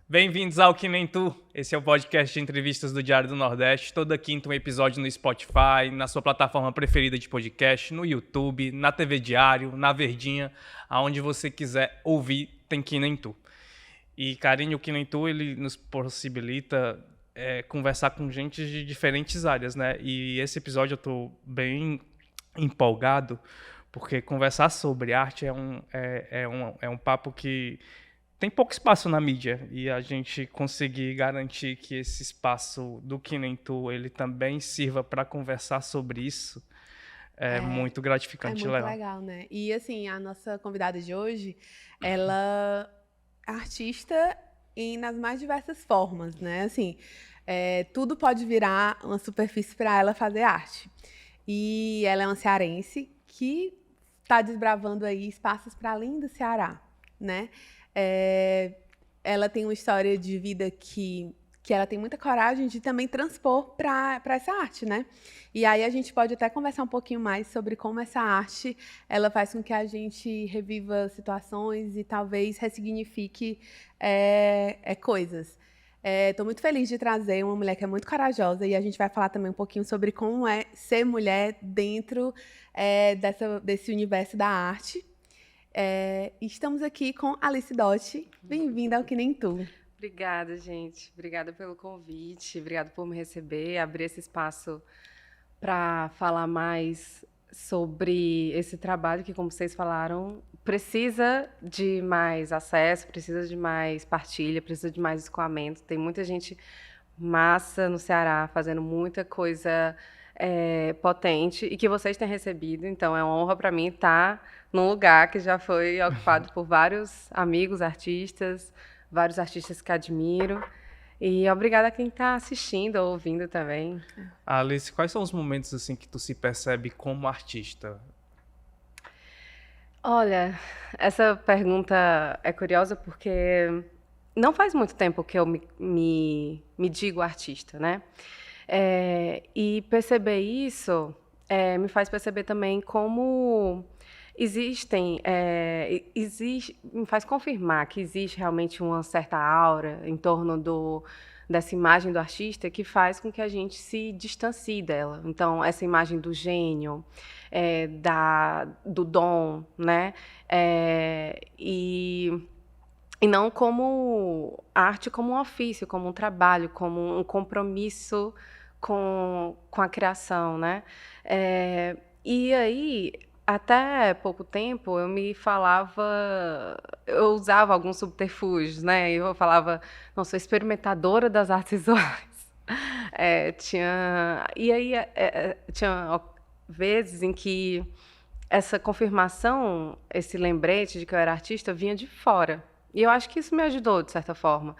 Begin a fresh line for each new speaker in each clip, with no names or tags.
Bem-vindos ao Que Nem Tu. Esse é o podcast de entrevistas do Diário do Nordeste. Toda quinta um episódio no Spotify, na sua plataforma preferida de podcast, no YouTube, na TV Diário, na Verdinha, aonde você quiser ouvir, tem Que Nem Tu. E, Karine, o Que Nem Tu, ele nos possibilita conversar com gente de diferentes áreas, né? E esse episódio eu tô bem empolgado, porque conversar sobre arte é um papo que tem pouco espaço na mídia, e a gente conseguir garantir que esse espaço do Que Nem Tu, ele também sirva para conversar sobre isso, é
É,
muito
é
gratificante e
muito
legal.
legal, né? E assim, a nossa convidada de hoje, ela é artista nas mais diversas formas, né? Assim, tudo pode virar uma superfície para ela fazer arte. E ela é uma cearense que está desbravando aí espaços para além do Ceará, né? É, ela tem uma história de vida que ela tem muita coragem de também transpor para essa arte, né? E aí a gente pode até conversar um pouquinho mais sobre como essa arte ela faz com que a gente reviva situações e talvez ressignifique coisas. Estou muito feliz de trazer uma mulher que é muito corajosa e a gente vai falar também um pouquinho sobre como é ser mulher dentro desse universo da arte. Estamos aqui com Alice Dotti. Bem-vinda ao Que Nem Tu.
Obrigada, gente. Obrigada pelo convite, obrigada por me receber, abrir esse espaço para falar mais sobre esse trabalho que, como vocês falaram, precisa de mais acesso, precisa de mais partilha, precisa de mais escoamento. Tem muita gente massa no Ceará fazendo muita coisa potente e que vocês têm recebido. Então, é uma honra para mim estar num lugar que já foi ocupado por vários amigos artistas, vários artistas que admiro. E obrigada a quem está assistindo ou ouvindo também.
Alice, quais são os momentos assim que tu se percebe como artista?
Olha, essa pergunta é curiosa porque não faz muito tempo que eu me digo artista, né? E perceber isso me faz perceber também como me faz confirmar que existe realmente uma certa aura em torno dessa imagem do artista que faz com que a gente se distancie dela. Então, essa imagem do gênio, do dom, né? E não como arte, como um ofício, como um trabalho, como um compromisso com a criação, né? E aí, até pouco tempo, eu usava alguns subterfúgios, né? Eu falava, não, sou experimentadora das artes visuais. Tinha vezes em que essa confirmação, esse lembrete de que eu era artista, vinha de fora. E eu acho que isso me ajudou, de certa forma.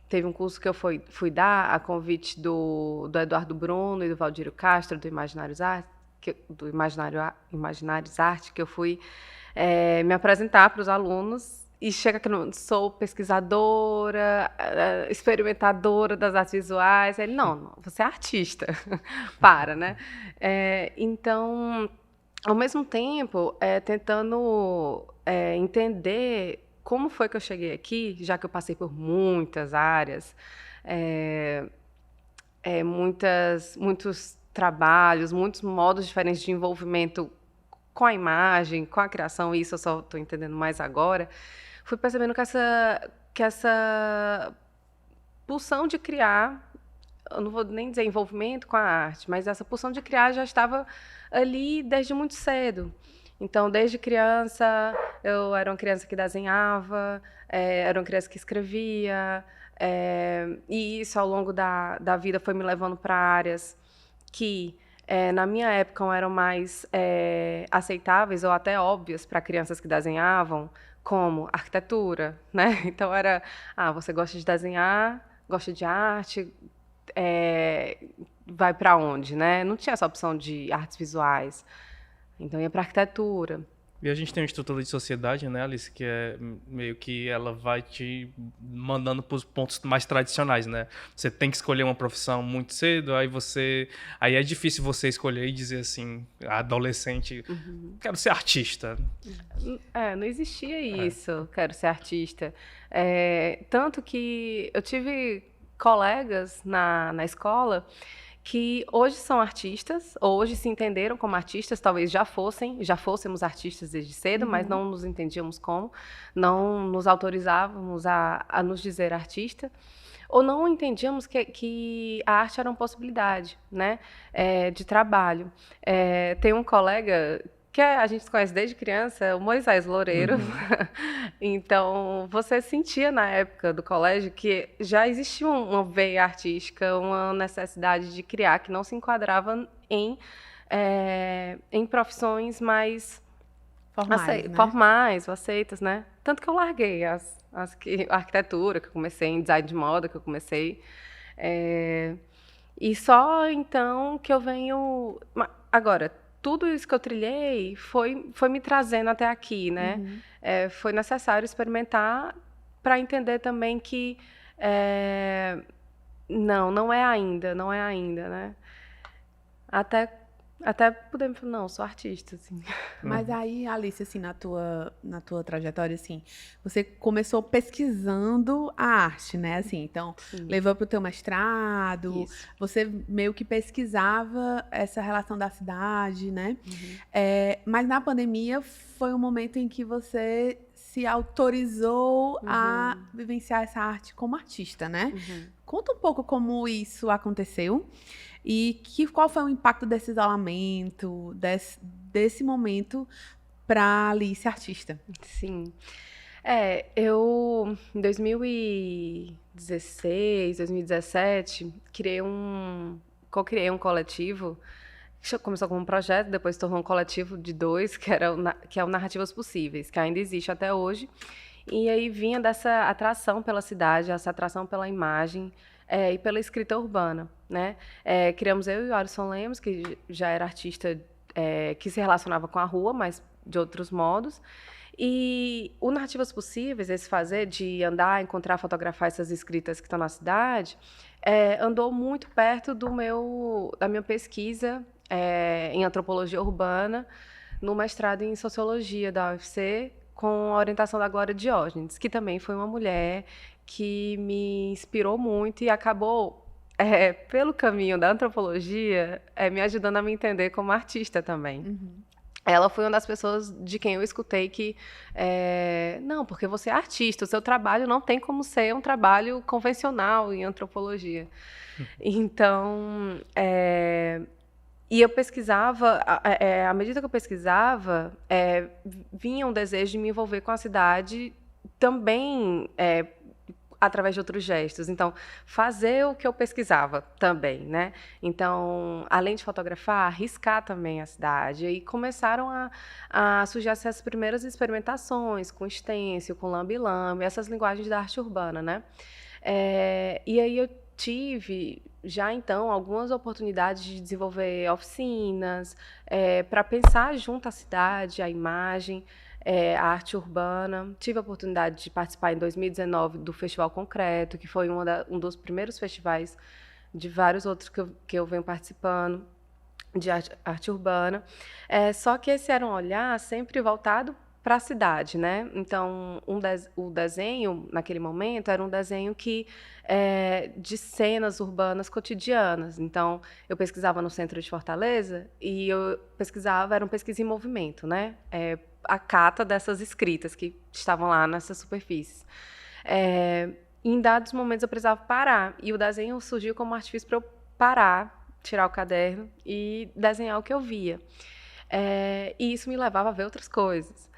Teve um curso que eu fui dar a convite do Eduardo Bruno e do Valdírio Castro, do Imaginários Arte, Imaginários Arte, que eu fui me apresentar para os alunos. E chega que eu sou pesquisadora, experimentadora das artes visuais. Ele, não, você é artista. Para, né? Então, ao mesmo tempo, tentando entender como foi que eu cheguei aqui, já que eu passei por muitas áreas, muitos trabalhos, muitos modos diferentes de envolvimento com a imagem, com a criação, e isso eu só estou entendendo mais agora, fui percebendo que essa pulsão de criar, eu não vou nem dizer envolvimento com a arte, mas essa pulsão de criar já estava ali desde muito cedo. Então, desde criança, eu era uma criança que desenhava, era uma criança que escrevia, e isso, ao longo da vida, foi me levando para áreas que, na minha época, eram mais aceitáveis ou até óbvias para crianças que desenhavam, como arquitetura, né? Então, você gosta de desenhar, gosta de arte, vai para onde, né? Não tinha essa opção de artes visuais. Então, ia para arquitetura.
E a gente tem uma estrutura de sociedade, né, Alice, que é meio que ela vai te mandando para os pontos mais tradicionais, né? Você tem que escolher uma profissão muito cedo, aí é difícil você escolher e dizer assim, adolescente, quero ser artista.
Não existia isso, quero ser artista. Tanto que eu tive colegas na escola que hoje são artistas, ou hoje se entenderam como artistas, talvez já fôssemos artistas desde cedo, mas não nos entendíamos como, não nos autorizávamos a nos dizer artista, ou não entendíamos que a arte era uma possibilidade, né, de trabalho. Tem um colega que a gente conhece desde criança, o Moisés Loureiro. Então, você sentia na época do colégio que já existia uma veia artística, uma necessidade de criar, que não se enquadrava em profissões mais formais, aceitas, né? Tanto que eu larguei a arquitetura, que eu comecei, em design de moda, que eu comecei. E só então que eu venho... Agora, tudo isso que eu trilhei foi me trazendo até aqui, né? Foi necessário experimentar para entender também que não é ainda, né? Até poder me falar, não, sou artista, assim.
Mas aí, Alice, assim, na tua trajetória, assim, você começou pesquisando a arte, né? Assim, então, levou para o teu mestrado,
Isso.
você meio que pesquisava essa relação da cidade, né? Mas na pandemia foi um momento em que você se autorizou a vivenciar essa arte como artista, né? Conta um pouco como isso aconteceu. E qual foi o impacto desse isolamento, desse momento para Alice artista?
Sim. Eu, em 2016, 2017, co-criei um coletivo, que começou como um projeto, depois se tornou um coletivo de 2, que é o Narrativas Possíveis, que ainda existe até hoje. E aí vinha dessa atração pela cidade, essa atração pela imagem, e pela escrita urbana, né? Criamos eu e o Alisson Lemos, que já era artista que se relacionava com a rua, mas de outros modos. E o Narrativas Possíveis, esse fazer de andar, encontrar, fotografar essas escritas que estão na cidade, andou muito perto da minha pesquisa em antropologia urbana, no mestrado em sociologia da UFC, com a orientação da Glória Diógenes, que também foi uma mulher que me inspirou muito e acabou, pelo caminho da antropologia, me ajudando a me entender como artista também. Ela foi uma das pessoas de quem eu escutei que, não, porque você é artista, o seu trabalho não tem como ser um trabalho convencional em antropologia. Então, e eu pesquisava, à medida que eu pesquisava, vinha um desejo de me envolver com a cidade também através de outros gestos. Então, fazer o que eu pesquisava também, né? Então, além de fotografar, riscar também a cidade. E começaram a surgir essas primeiras experimentações com stencil, com lambe-lambe, essas linguagens da arte urbana, né? E aí eu tive, já então, algumas oportunidades de desenvolver oficinas para pensar junto à cidade, a imagem, a arte urbana. Tive a oportunidade de participar em 2019 do Festival Concreto, que foi um dos primeiros festivais de vários outros que eu venho participando de arte urbana. Só que esse era um olhar sempre voltado para a cidade, né? Então, o desenho, naquele momento, era um desenho de cenas urbanas cotidianas. Então, eu pesquisava no centro de Fortaleza e era uma pesquisa em movimento, né? A cata dessas escritas que estavam lá nessas superfícies. Em dados momentos, eu precisava parar. E o desenho surgiu como artifício para eu parar, tirar o caderno e desenhar o que eu via. E isso me levava a ver outras coisas.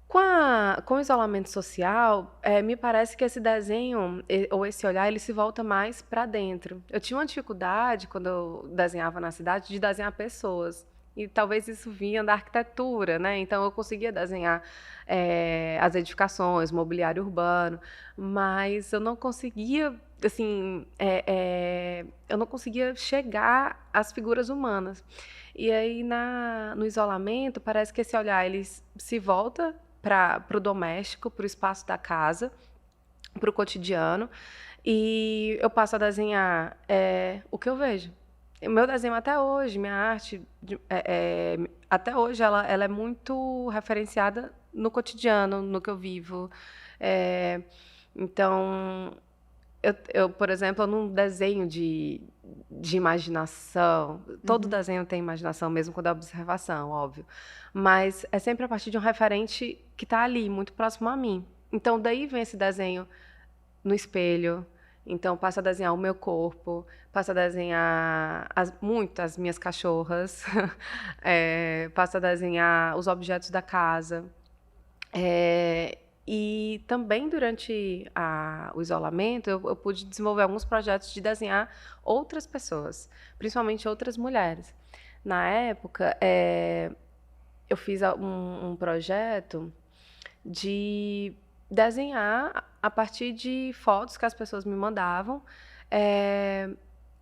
Com o isolamento social, me parece que esse desenho, ou esse olhar, ele se volta mais para dentro. Eu tinha uma dificuldade, quando eu desenhava na cidade, de desenhar pessoas. E talvez isso vinha da arquitetura, né? Então eu conseguia desenhar as edificações, mobiliário urbano, mas eu não conseguia, assim, eu não conseguia chegar às figuras humanas. E aí no isolamento parece que esse olhar ele se volta para o doméstico, para o espaço da casa, para o cotidiano, e eu passo a desenhar o que eu vejo. O meu desenho até hoje, minha arte, até hoje, ela é muito referenciada no cotidiano, no que eu vivo. Então, por exemplo, eu não desenho de imaginação. Todo desenho tem imaginação, mesmo quando é observação, óbvio. Mas é sempre a partir de um referente que está ali, muito próximo a mim. Então, daí vem esse desenho no espelho. Então, passo a desenhar o meu corpo, passo a desenhar muito as minhas cachorras, passo a desenhar os objetos da casa. E também, durante o isolamento, eu pude desenvolver alguns projetos de desenhar outras pessoas, principalmente outras mulheres. Na época, eu fiz um projeto de desenhar a partir de fotos que as pessoas me mandavam,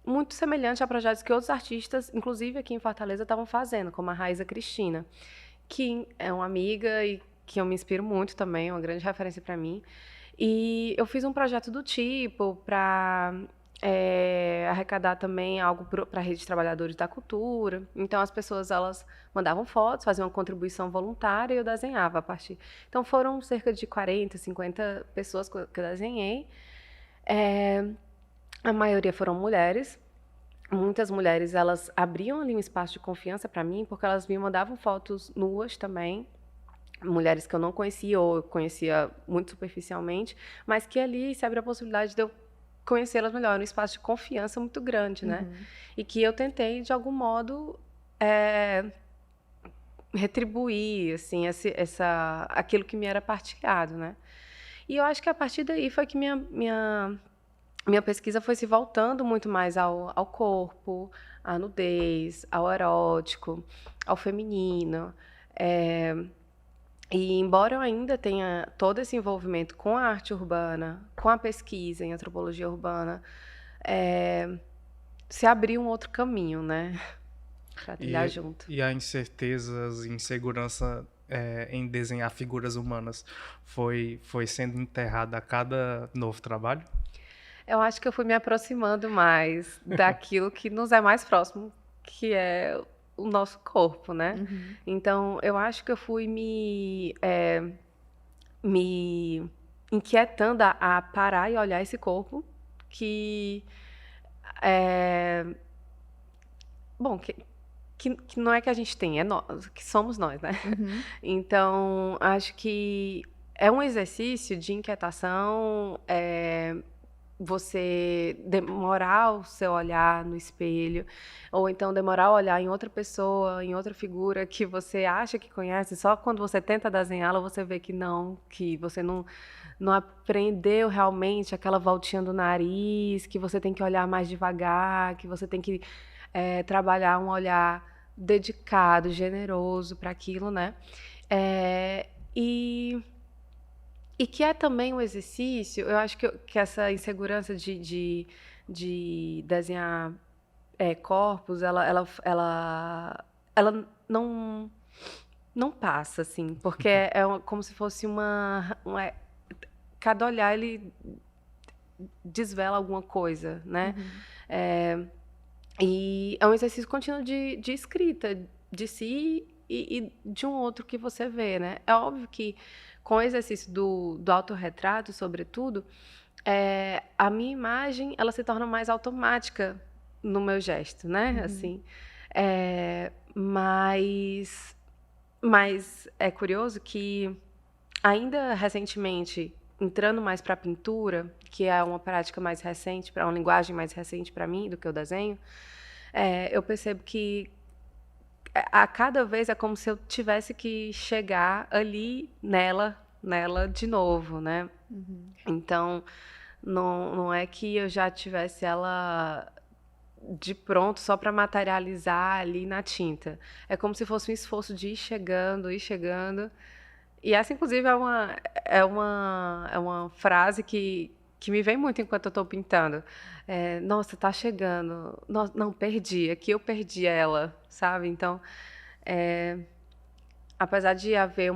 muito semelhante a projetos que outros artistas, inclusive aqui em Fortaleza, estavam fazendo, como a Raíza Cristina, que é uma amiga e que eu me inspiro muito também, é uma grande referência para mim. E eu fiz um projeto do tipo para arrecadar também algo para a Rede de Trabalhadores da Cultura. Então, as pessoas elas mandavam fotos, faziam uma contribuição voluntária e eu desenhava a partir. Então, foram cerca de 40, 50 pessoas que eu desenhei. A maioria foram mulheres. Muitas mulheres elas abriam ali um espaço de confiança para mim, porque elas me mandavam fotos nuas também, mulheres que eu não conhecia ou eu conhecia muito superficialmente, mas que ali se abre a possibilidade de eu conhecê-las melhor, um espaço de confiança muito grande, né? E que eu tentei, de algum modo, retribuir, assim, aquilo que me era partilhado, né? E eu acho que a partir daí foi que minha pesquisa foi se voltando muito mais ao corpo, à nudez, ao erótico, ao feminino. E embora eu ainda tenha todo esse envolvimento com a arte urbana, com a pesquisa em antropologia urbana, se abriu um outro caminho, né? Para trilhar junto.
E a incertezas, insegurança em desenhar figuras humanas foi sendo enterrada a cada novo trabalho?
Eu acho que eu fui me aproximando mais daquilo que nos é mais próximo, que é o nosso corpo, né? Então, eu acho que eu fui me inquietando a parar e olhar esse corpo que bom, que não é que a gente tem, é nós, que somos nós, né? Então, acho que é um exercício de inquietação, você demorar o seu olhar no espelho, ou então demorar a olhar em outra pessoa, em outra figura que você acha que conhece, só quando você tenta desenhá-la você vê que você não aprendeu realmente aquela voltinha do nariz, que você tem que olhar mais devagar, que você tem que trabalhar um olhar dedicado, generoso para aquilo, né? E que é também um exercício, eu acho que essa insegurança de desenhar corpos, ela não passa, assim, porque como se fosse cada olhar, ele desvela alguma coisa, né? E é um exercício contínuo de escrita de si e de um outro que você vê, né? É óbvio que com o exercício do autorretrato, sobretudo, a minha imagem ela se torna mais automática no meu gesto, né? Assim, mas é curioso que ainda recentemente, entrando mais para a pintura, que é uma prática mais recente, para uma linguagem mais recente para mim do que o desenho, eu percebo que a cada vez é como se eu tivesse que chegar ali nela de novo, né? Então, não é que eu já tivesse ela de pronto só para materializar ali na tinta. É como se fosse um esforço de ir chegando, ir chegando. E essa, inclusive, é uma frase que me vem muito enquanto eu estou pintando. Nossa, tá chegando. Não, perdi. Aqui eu perdi ela, sabe? Então, apesar de haver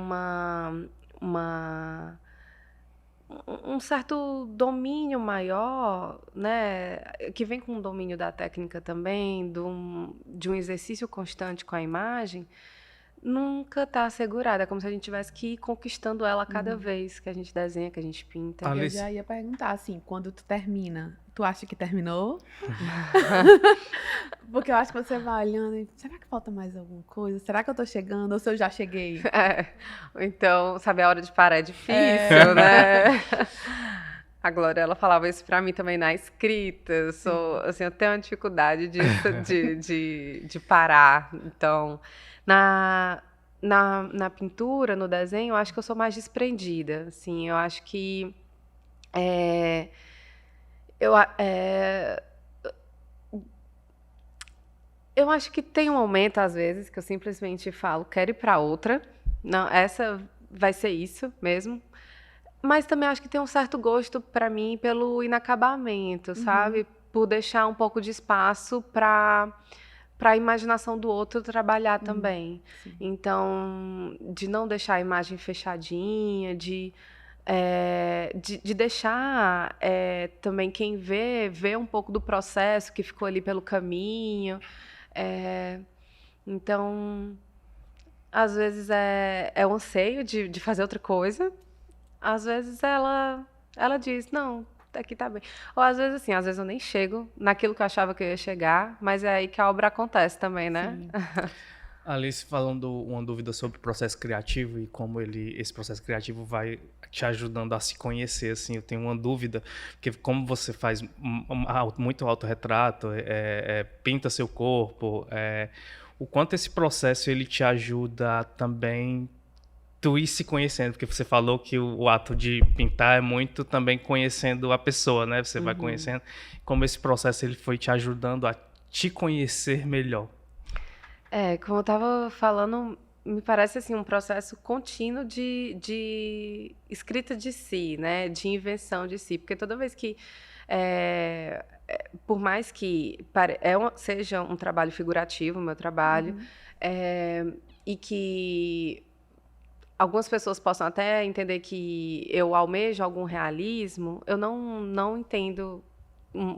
um certo domínio maior, né, que vem com o domínio da técnica também, de um exercício constante com a imagem, nunca está assegurada. É como se a gente tivesse que ir conquistando ela a cada vez que a gente desenha, que a gente pinta.
Eu já ia perguntar, assim, quando tu termina, tu acha que terminou? Porque eu acho que você vai olhando e, será que falta mais alguma coisa? Será que eu tô chegando? Ou se eu já cheguei?
Então, saber a hora de parar é difícil, né? A Glória, ela falava isso pra mim também na escrita. Eu tenho uma dificuldade de parar. Então, na pintura, no desenho, eu acho que eu sou mais desprendida. Assim, eu acho que eu acho que tem um momento, às vezes, que eu simplesmente falo, quero ir para outra. Não, essa vai ser isso mesmo. Mas também acho que tem um certo gosto para mim pelo inacabamento, sabe? Por deixar um pouco de espaço para a imaginação do outro trabalhar também.
Sim.
Então, de não deixar a imagem fechadinha, de deixar também quem vê um pouco do processo que ficou ali pelo caminho. Então, às vezes é um anseio de fazer outra coisa. Às vezes ela diz, não, aqui tá bem. Ou às vezes assim, às vezes eu nem chego naquilo que eu achava que eu ia chegar, mas é aí que a obra acontece também, né?
Alice, falando uma dúvida sobre o processo criativo e como esse processo criativo vai te ajudando a se conhecer, assim, eu tenho uma dúvida, porque como você faz muito autorretrato, pinta seu corpo, o quanto esse processo ele te ajuda também tu ir se conhecendo, porque você falou que o ato de pintar é muito também conhecendo a pessoa, né? Você vai conhecendo, como esse processo ele foi te ajudando a te conhecer melhor.
Como eu estava falando, me parece assim um processo contínuo de escrita de si, né? De invenção de si, porque toda vez que por mais que seja um trabalho figurativo, o meu trabalho, e que algumas pessoas possam até entender que eu almejo algum realismo, eu não entendo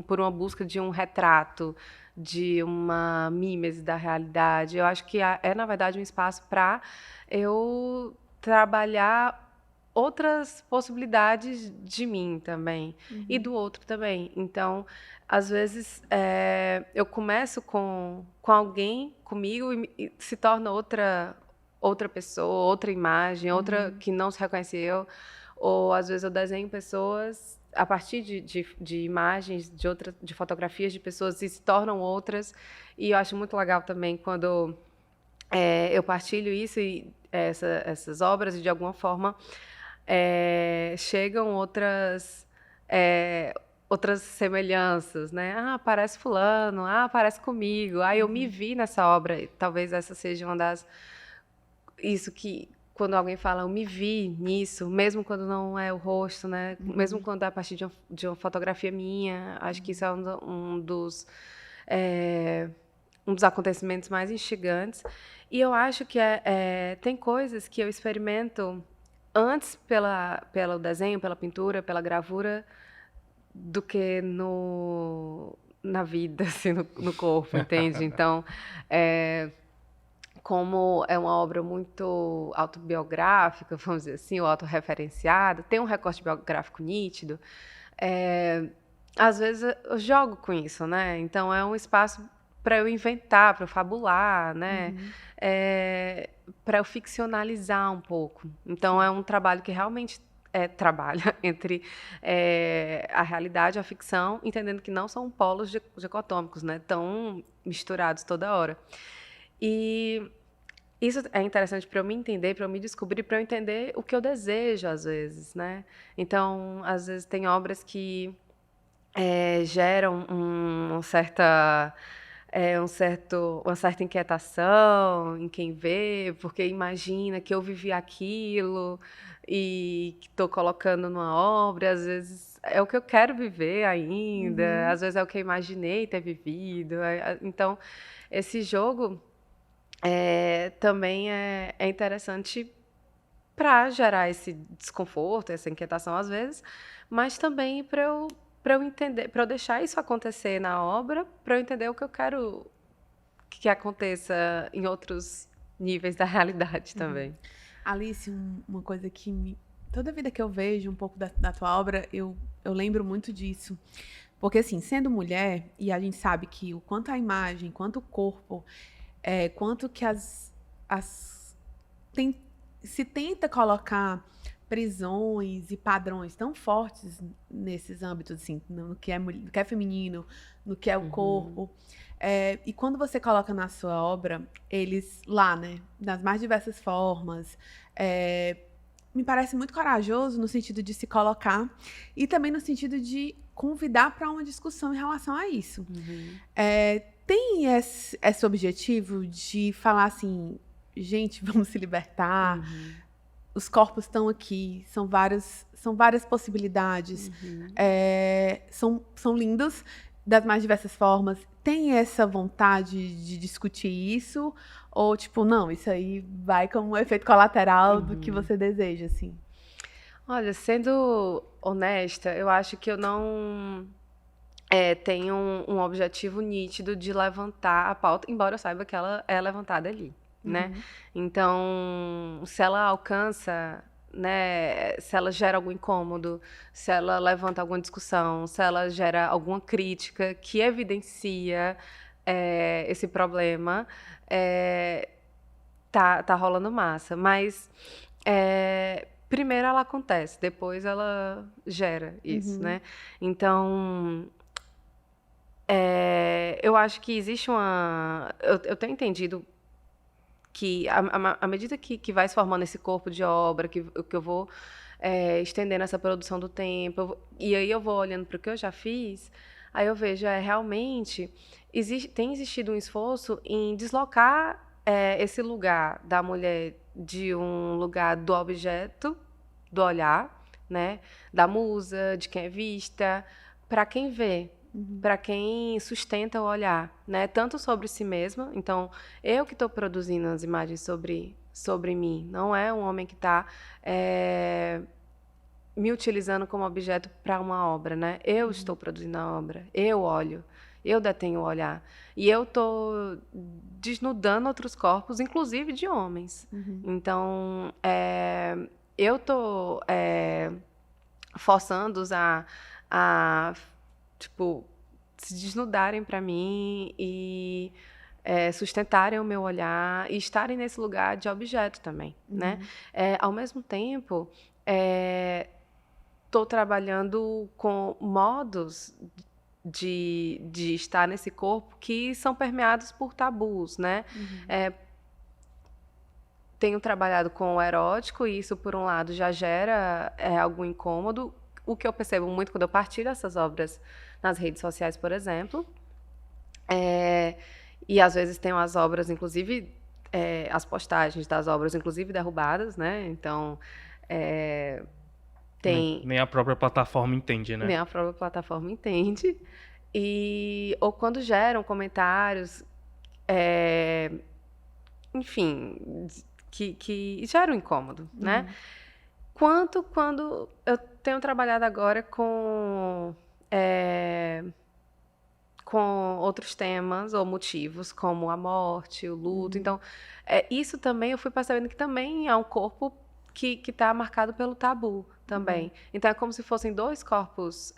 por uma busca de um retrato, de uma mímese da realidade. Eu acho que na verdade, um espaço para eu trabalhar outras possibilidades de mim também, e do outro também. Então, às vezes, eu começo com alguém, comigo, e se torna outra pessoa, outra imagem, outra que não se reconhece eu. Ou, às vezes, eu desenho pessoas a partir de imagens, de fotografias de pessoas, e se tornam outras. E eu acho muito legal também quando eu partilho isso, e essas obras, e de alguma forma chegam outras semelhanças, né? Parece fulano, parece comigo, eu me vi nessa obra. Talvez essa seja uma das... Isso que, quando alguém fala, eu me vi nisso, mesmo quando não é o rosto, né? Mesmo quando é a partir de uma fotografia minha, acho que isso é um dos acontecimentos mais instigantes. E eu acho que tem coisas que eu experimento antes pelo desenho, pela pintura, pela gravura, do que na vida, assim, no corpo, entende? Então, como é uma obra muito autobiográfica, vamos dizer assim, ou autorreferenciada, tem um recorte biográfico nítido, às vezes eu jogo com isso, né? Então, é um espaço para eu inventar, para eu fabular, né? Para eu ficcionalizar um pouco. Então, é um trabalho que realmente trabalha entre a realidade e a ficção, entendendo que não são polos dicotômicos, né? Tão misturados toda hora. E isso é interessante para eu me entender, para eu me descobrir, para eu entender o que eu desejo, às vezes, né? Então, às vezes, tem obras que geram uma certa inquietação em quem vê, porque imagina que eu vivi aquilo e que estou colocando numa obra, às vezes é o que eu quero viver ainda, às vezes é o que eu imaginei ter vivido. Então, esse jogo também é interessante para gerar esse desconforto, essa inquietação às vezes, mas também para eu entender, para eu deixar isso acontecer na obra, para eu entender o que eu quero que aconteça em outros níveis da realidade também.
Alice, uma coisa que toda vida que eu vejo um pouco da tua obra, eu lembro muito disso. Porque, assim, sendo mulher, e a gente sabe que o quanto a imagem, quanto o corpo, quanto que se tenta colocar prisões e padrões tão fortes nesses âmbitos, assim, no que é feminino, no que é o corpo. E quando você coloca na sua obra, eles lá, né, nas mais diversas formas, me parece muito corajoso no sentido de se colocar e também no sentido de convidar para uma discussão em relação a isso. Tem esse objetivo de falar assim, gente, vamos se libertar, os corpos estão aqui, são várias possibilidades, são lindos das mais diversas formas. Tem essa vontade de discutir isso? Ou, tipo, não, isso aí vai como um efeito colateral do que você deseja, assim?
Olha, sendo honesta, eu acho que eu não tenho um objetivo nítido de levantar a pauta, embora eu saiba que ela é levantada ali, né? Então, se ela alcança, né, se ela gera algum incômodo, se ela levanta alguma discussão, se ela gera alguma crítica que evidencia esse problema, tá rolando massa. Mas primeiro ela acontece, depois ela gera isso, né? Então, eu acho que existe eu tenho entendido que à medida que vai se formando esse corpo de obra, que eu vou estendendo essa produção do tempo, e aí eu vou olhando para o que eu já fiz, aí eu vejo, realmente, tem existido um esforço em deslocar esse lugar da mulher de um lugar do objeto, do olhar, né, da musa, de quem é vista, para quem vê, para quem sustenta o olhar, né? Tanto sobre si mesma, então eu que estou produzindo as imagens sobre mim, não é um homem que está me utilizando como objeto para uma obra, né? Eu estou produzindo a obra, eu olho, eu detenho o olhar e eu estou desnudando outros corpos, inclusive de homens. Então eu estou forçando-os a tipo, se desnudarem para mim e sustentarem o meu olhar e estarem nesse lugar de objeto também, né? Ao mesmo tempo, estou trabalhando com modos de estar nesse corpo que são permeados por tabus, né? Tenho trabalhado com o erótico e isso, por um lado, já gera algum incômodo. O que eu percebo muito quando eu partilho essas obras nas redes sociais, por exemplo. E às vezes tenho as obras, inclusive, as postagens das obras, inclusive, derrubadas, né? Então,
Nem a própria plataforma entende, né?
Nem a própria plataforma entende. Ou quando geram comentários, enfim, que geram incômodo, né? Quanto quando eu tenho trabalhado agora com outros temas ou motivos, como a morte, o luto. Então, isso também eu fui percebendo que também é um corpo que está marcado pelo tabu também. Então, é como se fossem dois corpos,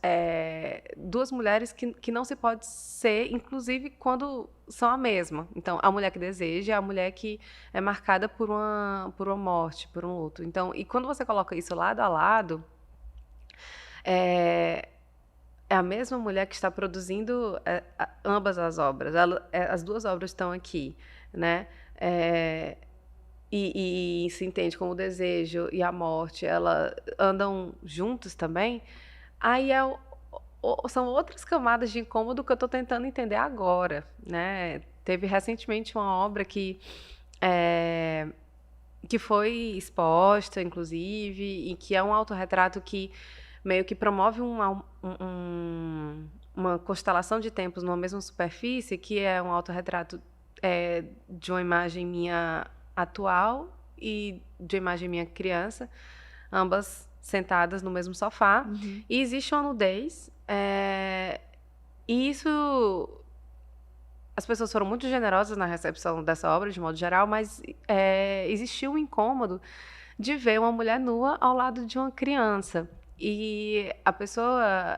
duas mulheres que não se pode ser, inclusive quando são a mesma. Então, a mulher que deseja é a mulher que é marcada por uma morte, por um luto. Então, e quando você coloca isso lado a lado, é a mesma mulher que está produzindo ambas as obras. As duas obras estão aqui, né? E se entende como o desejo e a morte, elas andam juntos também. Aí são outras camadas de incômodo que eu estou tentando entender agora, né? Teve recentemente uma obra que foi exposta, inclusive, e que é um autorretrato que meio que promove uma constelação de tempos numa mesma superfície, que é um autorretrato de uma imagem minha atual e de uma imagem minha criança, ambas sentadas no mesmo sofá. E existe uma nudez, e isso... As pessoas foram muito generosas na recepção dessa obra, de modo geral, mas existiu um incômodo de ver uma mulher nua ao lado de uma criança. E a pessoa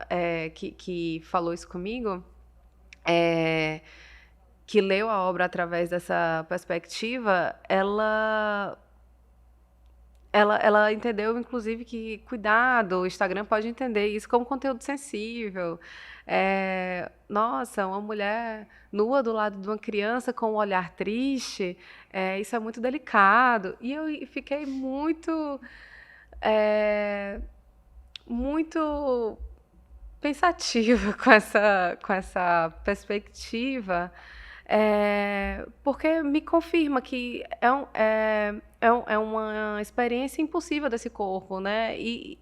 que falou isso comigo, que leu a obra através dessa perspectiva, ela entendeu, inclusive, que cuidado, o Instagram pode entender isso como conteúdo sensível. Nossa, uma mulher nua do lado de uma criança com um olhar triste, isso é muito delicado. E eu fiquei muito pensativa com essa perspectiva, porque me confirma que é uma experiência impossível desse corpo, né? E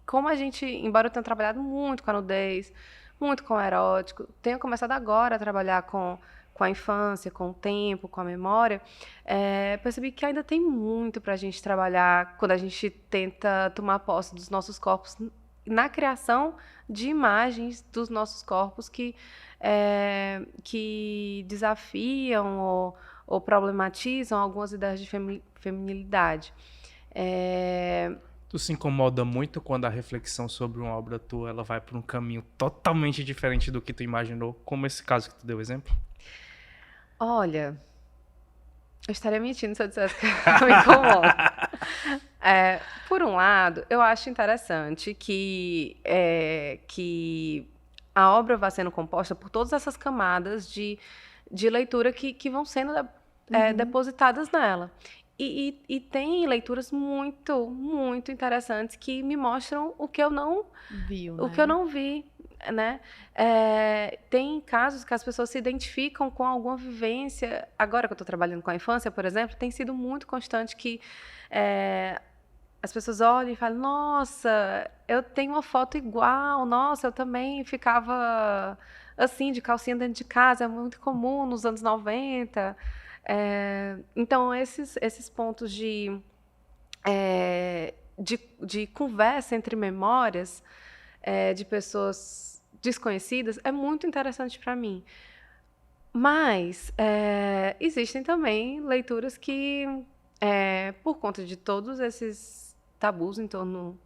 como a gente, embora eu tenha trabalhado muito com a nudez, muito com o erótico, tenho começado agora a trabalhar com a infância, com o tempo, com a memória, percebi que ainda tem muito para a gente trabalhar quando a gente tenta tomar posse dos nossos corpos na criação de imagens dos nossos corpos que desafiam ou problematizam algumas ideias de feminilidade.
Tu se incomoda muito quando a reflexão sobre uma obra tua ela vai por um caminho totalmente diferente do que tu imaginou, como esse caso que tu deu exemplo?
Olha, eu estaria mentindo se eu dissesse que eu me incomodo. Por um lado, eu acho interessante que a obra vá sendo composta por todas essas camadas de leitura que vão sendo depositadas nela. E tem leituras muito, muito interessantes que me mostram o que eu não vi, né? Tem casos que as pessoas se identificam com alguma vivência. Agora que eu estou trabalhando com a infância, por exemplo, tem sido muito constante que as pessoas olham e falam: nossa, eu tenho uma foto igual, nossa, eu também ficava assim, de calcinha dentro de casa, é muito comum nos anos 90. Então, esses pontos de conversa entre memórias de pessoas desconhecidas é muito interessante para mim. Mas existem também leituras que, por conta de todos esses tabus em torno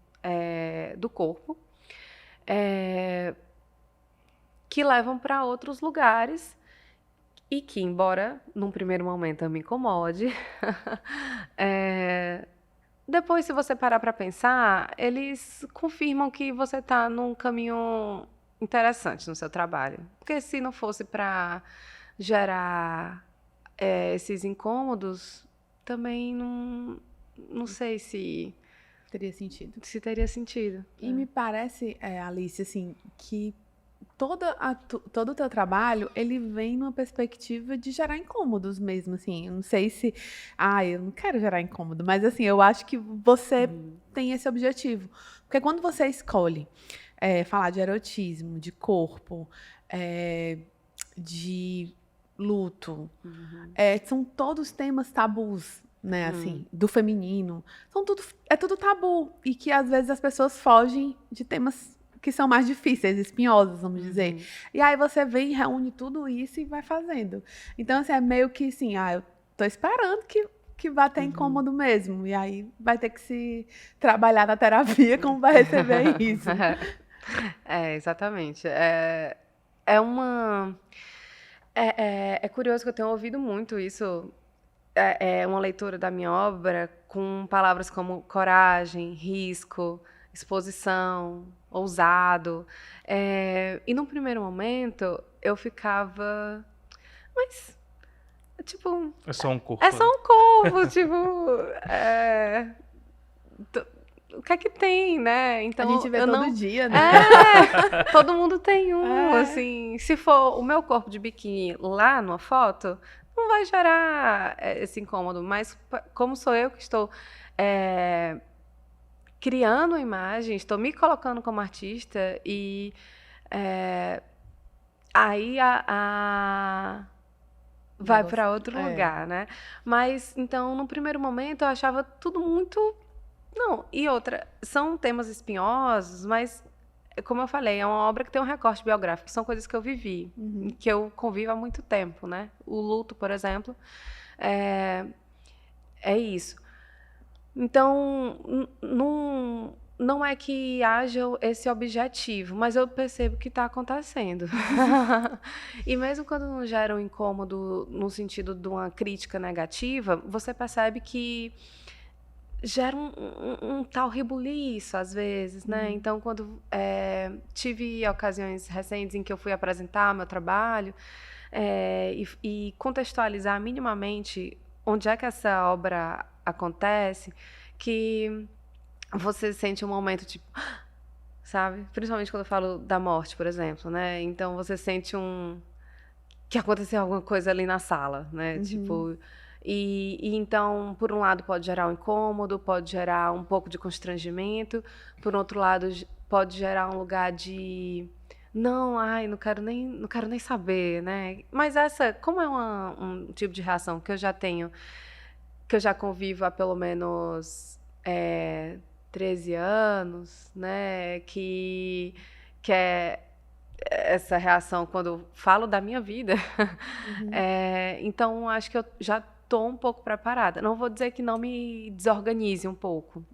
do corpo, que levam para outros lugares e que, embora num primeiro momento eu me incomode, depois, se você parar para pensar, eles confirmam que você está num caminho interessante no seu trabalho. Porque se não fosse para gerar esses incômodos, também não sei se
teria sentido.
Se teria sentido.
E me parece, Alice, assim, que todo o teu trabalho, ele vem numa perspectiva de gerar incômodos mesmo, assim. Eu não sei se... eu não quero gerar incômodo, mas, assim, eu acho que você tem esse objetivo. Porque quando você escolhe falar de erotismo, de corpo, de luto, são todos temas tabus, né, assim, do feminino. É tudo tabu. E que, às vezes, as pessoas fogem de temas que são mais difíceis, espinhosos, vamos dizer. E aí você vem, reúne tudo isso e vai fazendo. Então, assim, é meio que assim, eu tô esperando que vá ter incômodo mesmo. E aí vai ter que se trabalhar na terapia como vai receber isso.
Exatamente. É curioso que eu tenho ouvido muito isso. É uma leitura da minha obra com palavras como coragem, risco, exposição, ousado. E num primeiro momento eu ficava, mas tipo,
é só um corpo.
É só um corpo, tipo, o que é que tem, né? Então,
a gente vê todo dia, né?
Todo mundo tem um,
É.
assim. Se for o meu corpo de biquíni lá numa foto, não vai gerar esse incômodo. Mas como sou eu que estou criando uma imagem, estou me colocando como artista e aí vai para outro lugar, né? Mas, então, no primeiro momento, eu achava tudo muito... Não, e outra, são temas espinhosos, mas, como eu falei, é uma obra que tem um recorte biográfico, são coisas que eu vivi, que eu convivo há muito tempo, né? O luto, por exemplo, é isso. Então, não é que haja esse objetivo, mas eu percebo que está acontecendo. E mesmo quando não gera um incômodo no sentido de uma crítica negativa, você percebe que gera um tal rebuliço, às vezes, né? Então, quando tive ocasiões recentes em que eu fui apresentar meu trabalho e contextualizar minimamente onde é que essa obra acontece, que você sente um momento tipo, sabe? Principalmente quando eu falo da morte, por exemplo, né? Então você sente que aconteceu alguma coisa ali na sala, né? Tipo, e então, por um lado pode gerar um incômodo, pode gerar um pouco de constrangimento, por outro lado pode gerar um lugar de não quero nem saber, né? Mas como é um tipo de reação que eu já tenho, que eu já convivo há pelo menos 13 anos, né? Que é essa reação quando eu falo da minha vida. Então, acho que eu já estou um pouco preparada. Não vou dizer que não me desorganize um pouco,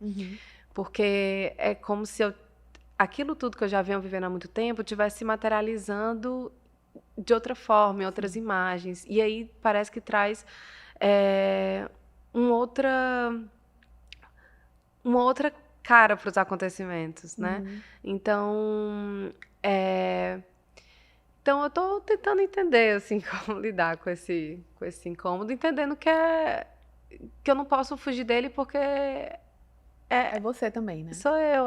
porque é como se aquilo tudo que eu já venho vivendo há muito tempo estivesse se materializando de outra forma, em outras imagens. E aí parece que traz uma outra cara para os acontecimentos, né? Então, eu estou tentando entender assim como lidar com esse incômodo, entendendo que eu não posso fugir dele porque
é você também, né?
Sou eu,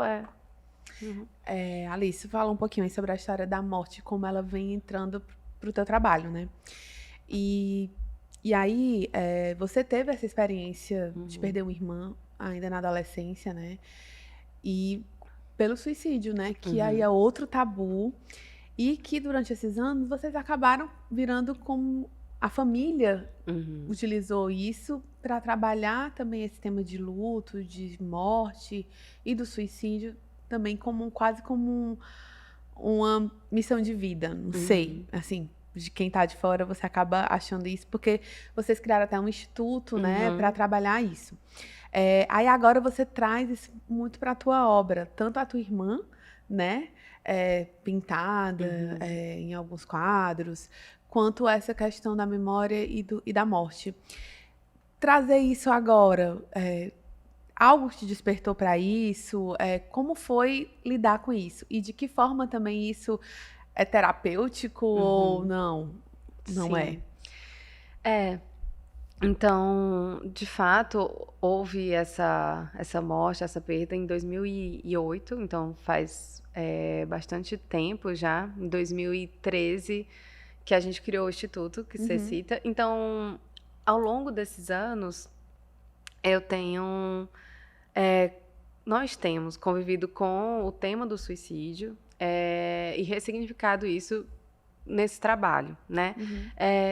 Alice, fala um pouquinho aí sobre a história da morte, como ela vem entrando pro teu trabalho, né? E aí, você teve essa experiência de perder uma irmã ainda na adolescência, né? E pelo suicídio, né? Que aí é outro tabu. E que durante esses anos vocês acabaram virando como a família utilizou isso para trabalhar também esse tema de luto, de morte e do suicídio também quase como uma missão de vida, não sei, assim, de quem tá de fora você acaba achando isso, porque vocês criaram até um instituto, né, para trabalhar isso. Aí agora você traz isso muito para a tua obra, tanto a tua irmã, né, pintada em alguns quadros, quanto essa questão da memória e da morte. Trazer isso agora, algo te despertou para isso? Como foi lidar com isso? E de que forma também isso é terapêutico ou não? Não
Sim.
é?
Então, de fato, houve essa morte, essa perda em 2008, então faz bastante tempo já, em 2013, que a gente criou o Instituto, que você cita. Então, ao longo desses anos, nós temos convivido com o tema do suicídio e ressignificado isso nesse trabalho, né?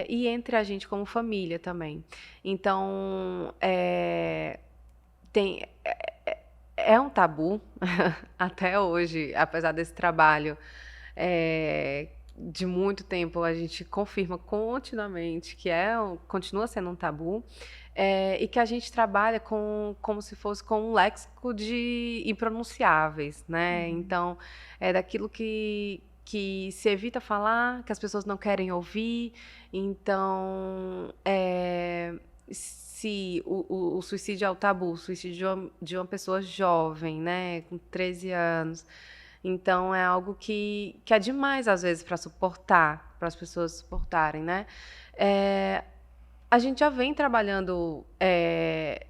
E entre a gente como família também. Então, é um tabu até hoje, apesar desse trabalho de muito tempo, a gente confirma continuamente que continua sendo um tabu, e que a gente trabalha como se fosse com um léxico de impronunciáveis, né? Então, é daquilo que se evita falar, que as pessoas não querem ouvir. Então, se o suicídio é o tabu, o suicídio de uma pessoa jovem, né, com 13 anos, então é algo que é demais, às vezes, para as pessoas suportarem, né? a gente já vem trabalhando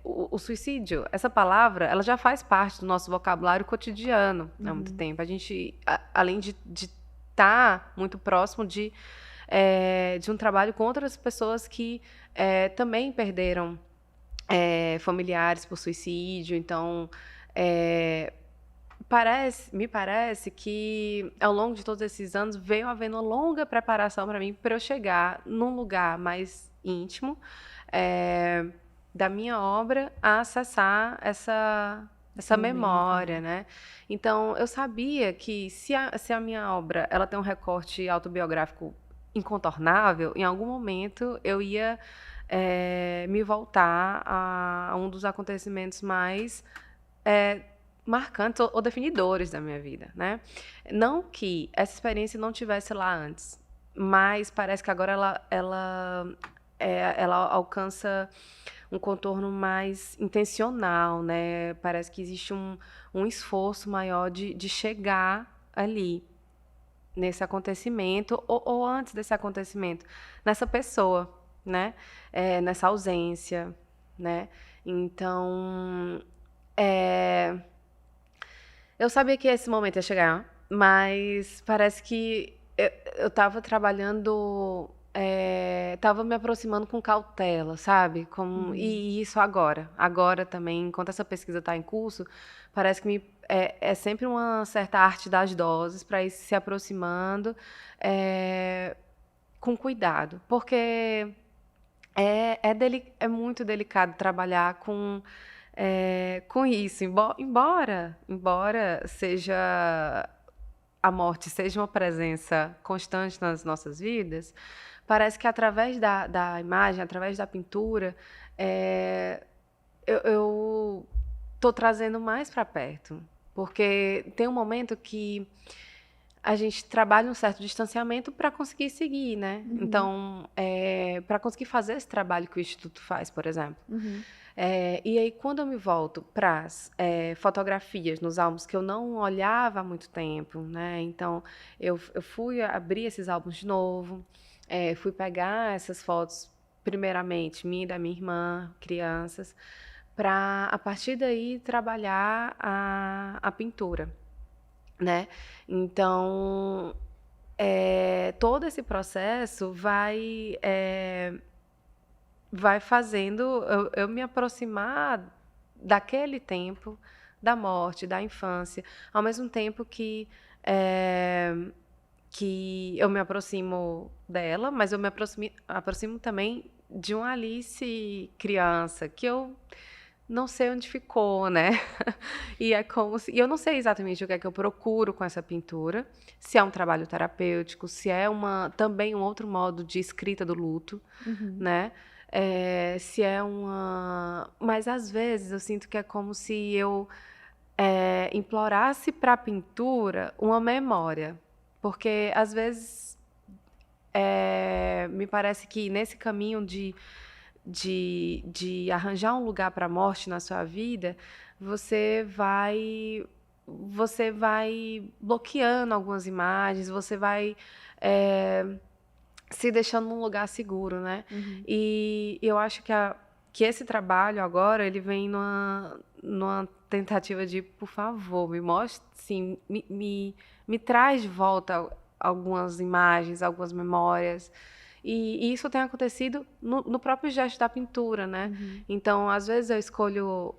o suicídio. Essa palavra, ela já faz parte do nosso vocabulário cotidiano há muito tempo. A gente, além de estar muito próximo de um trabalho com outras pessoas que também perderam familiares por suicídio. Então, me parece que ao longo de todos esses anos veio havendo uma longa preparação para mim, para eu chegar num lugar mais íntimo da minha obra, a acessar essa memória, né? Então, eu sabia que se a minha obra ela tem um recorte autobiográfico incontornável, em algum momento eu ia me voltar a um dos acontecimentos mais marcantes ou definidores da minha vida, né? Não que essa experiência não tivesse lá antes, mas parece que agora ela alcança um contorno mais intencional, né? Parece que existe um esforço maior de chegar ali, nesse acontecimento, ou antes desse acontecimento, nessa pessoa, né? Nessa ausência, né? Então, eu sabia que esse momento ia chegar, mas parece que eu estava trabalhando, estava me aproximando com cautela, sabe? E isso agora também, enquanto essa pesquisa está em curso, parece que é sempre uma certa arte das doses para ir se aproximando com cuidado, porque é muito delicado trabalhar com isso, embora seja a morte seja uma presença constante nas nossas vidas, parece que através da imagem, através da pintura, eu estou trazendo mais para perto, porque tem um momento que a gente trabalha um certo distanciamento para conseguir seguir, né? Então, para conseguir fazer esse trabalho que o Instituto faz, por exemplo. E aí, quando eu me volto para as fotografias nos álbuns que eu não olhava há muito tempo, né? Então, eu fui abrir esses álbuns de novo, fui pegar essas fotos, primeiramente, minha e da minha irmã, crianças, para, a partir daí, trabalhar a pintura, né? Então, todo esse processo vai fazendo eu me aproximar daquele tempo, da morte, da infância, ao mesmo tempo que eu me aproximo dela, mas eu me aproximo também de uma Alice criança, que eu não sei onde ficou, né? E é como se... E eu não sei exatamente o que é que eu procuro com essa pintura, se é um trabalho terapêutico, se é também um outro modo de escrita do luto, né? Se é uma... Mas, às vezes, eu sinto que é como se eu implorasse para a pintura uma memória. Porque, às vezes, me parece que nesse caminho de arranjar um lugar para a morte na sua vida, você vai bloqueando algumas imagens, você vai se deixando num lugar seguro, né? E eu acho que esse trabalho agora, ele vem numa tentativa de, por favor, me mostre, sim, me traz de volta algumas imagens, algumas memórias. E isso tem acontecido no próprio gesto da pintura, né? Então, às vezes eu escolho...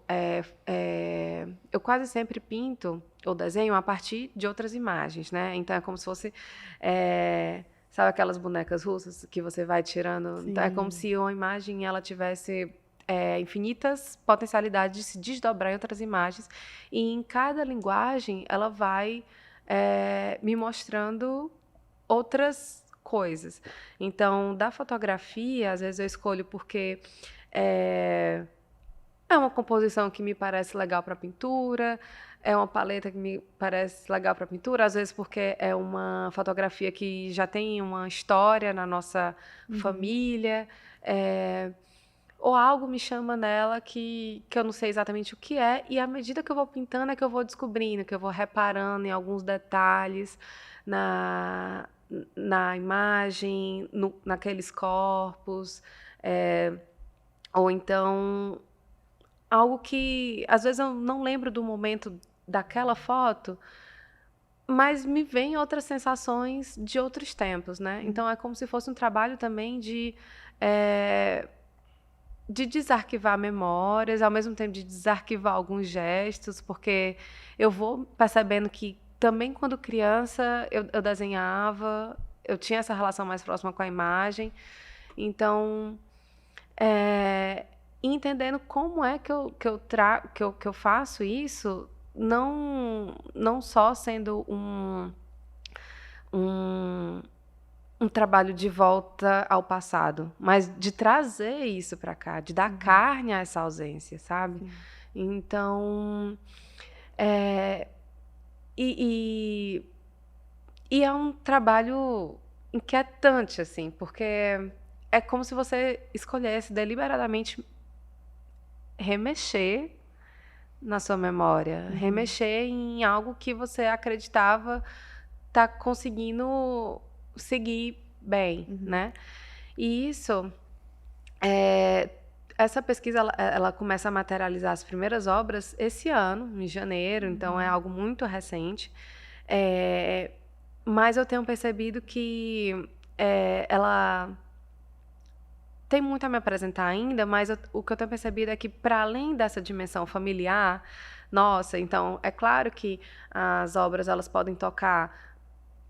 eu quase sempre pinto ou desenho a partir de outras imagens, né? Então, é como se fosse... sabe aquelas bonecas russas que você vai tirando? Então, é como se uma imagem ela tivesse infinitas potencialidades de se desdobrar em outras imagens. E em cada linguagem, ela vai me mostrando outras coisas. Então, da fotografia, às vezes eu escolho porque é uma composição que me parece legal para pintura, é uma paleta que me parece legal para pintura, às vezes porque é uma fotografia que já tem uma história na nossa família, ou algo me chama nela que eu não sei exatamente o que é, e à medida que eu vou pintando é que eu vou descobrindo, que eu vou reparando em alguns detalhes na imagem, naqueles corpos, Ou então, algo que, às vezes, eu não lembro do momento daquela foto, mas me vêm outras sensações de outros tempos, né? Então, é como se fosse um trabalho também de desarquivar memórias, ao mesmo tempo de desarquivar alguns gestos, porque eu vou percebendo que também quando criança eu desenhava, eu tinha essa relação mais próxima com a imagem. Então, entendendo como é que eu faço isso, não só sendo um trabalho de volta ao passado, mas de trazer isso para cá, de dar carne a essa ausência, sabe? Sim. Então, e é um trabalho inquietante, assim, porque é como se você escolhesse deliberadamente remexer na sua memória, remexer em algo que você acreditava tá conseguindo seguir bem, né? E isso, essa pesquisa, ela começa a materializar as primeiras obras esse ano, em janeiro, então é algo muito recente. Mas eu tenho percebido que ela tem muito a me apresentar ainda, mas o que eu tenho percebido é que, para além dessa dimensão familiar, nossa, então, é claro que as obras, elas podem tocar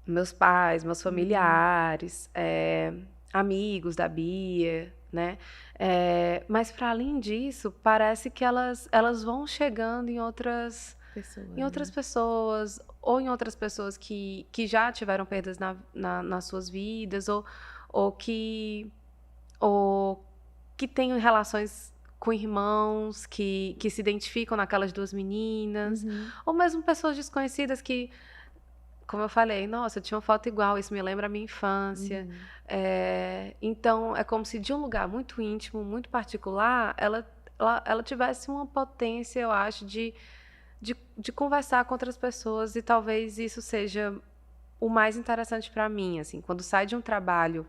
meus pais, meus familiares, amigos da Bia, né? Mas, para além disso, parece que elas vão chegando em outras pessoas, ou em outras pessoas que já tiveram perdas nas suas vidas, ou que têm relações com irmãos que se identificam naquelas duas meninas, ou mesmo pessoas desconhecidas que, como eu falei, nossa, eu tinha uma foto igual, isso me lembra a minha infância. Então, é como se de um lugar muito íntimo, muito particular, ela tivesse uma potência, eu acho, de conversar com outras pessoas, e talvez isso seja o mais interessante para mim, assim, quando sai de um trabalho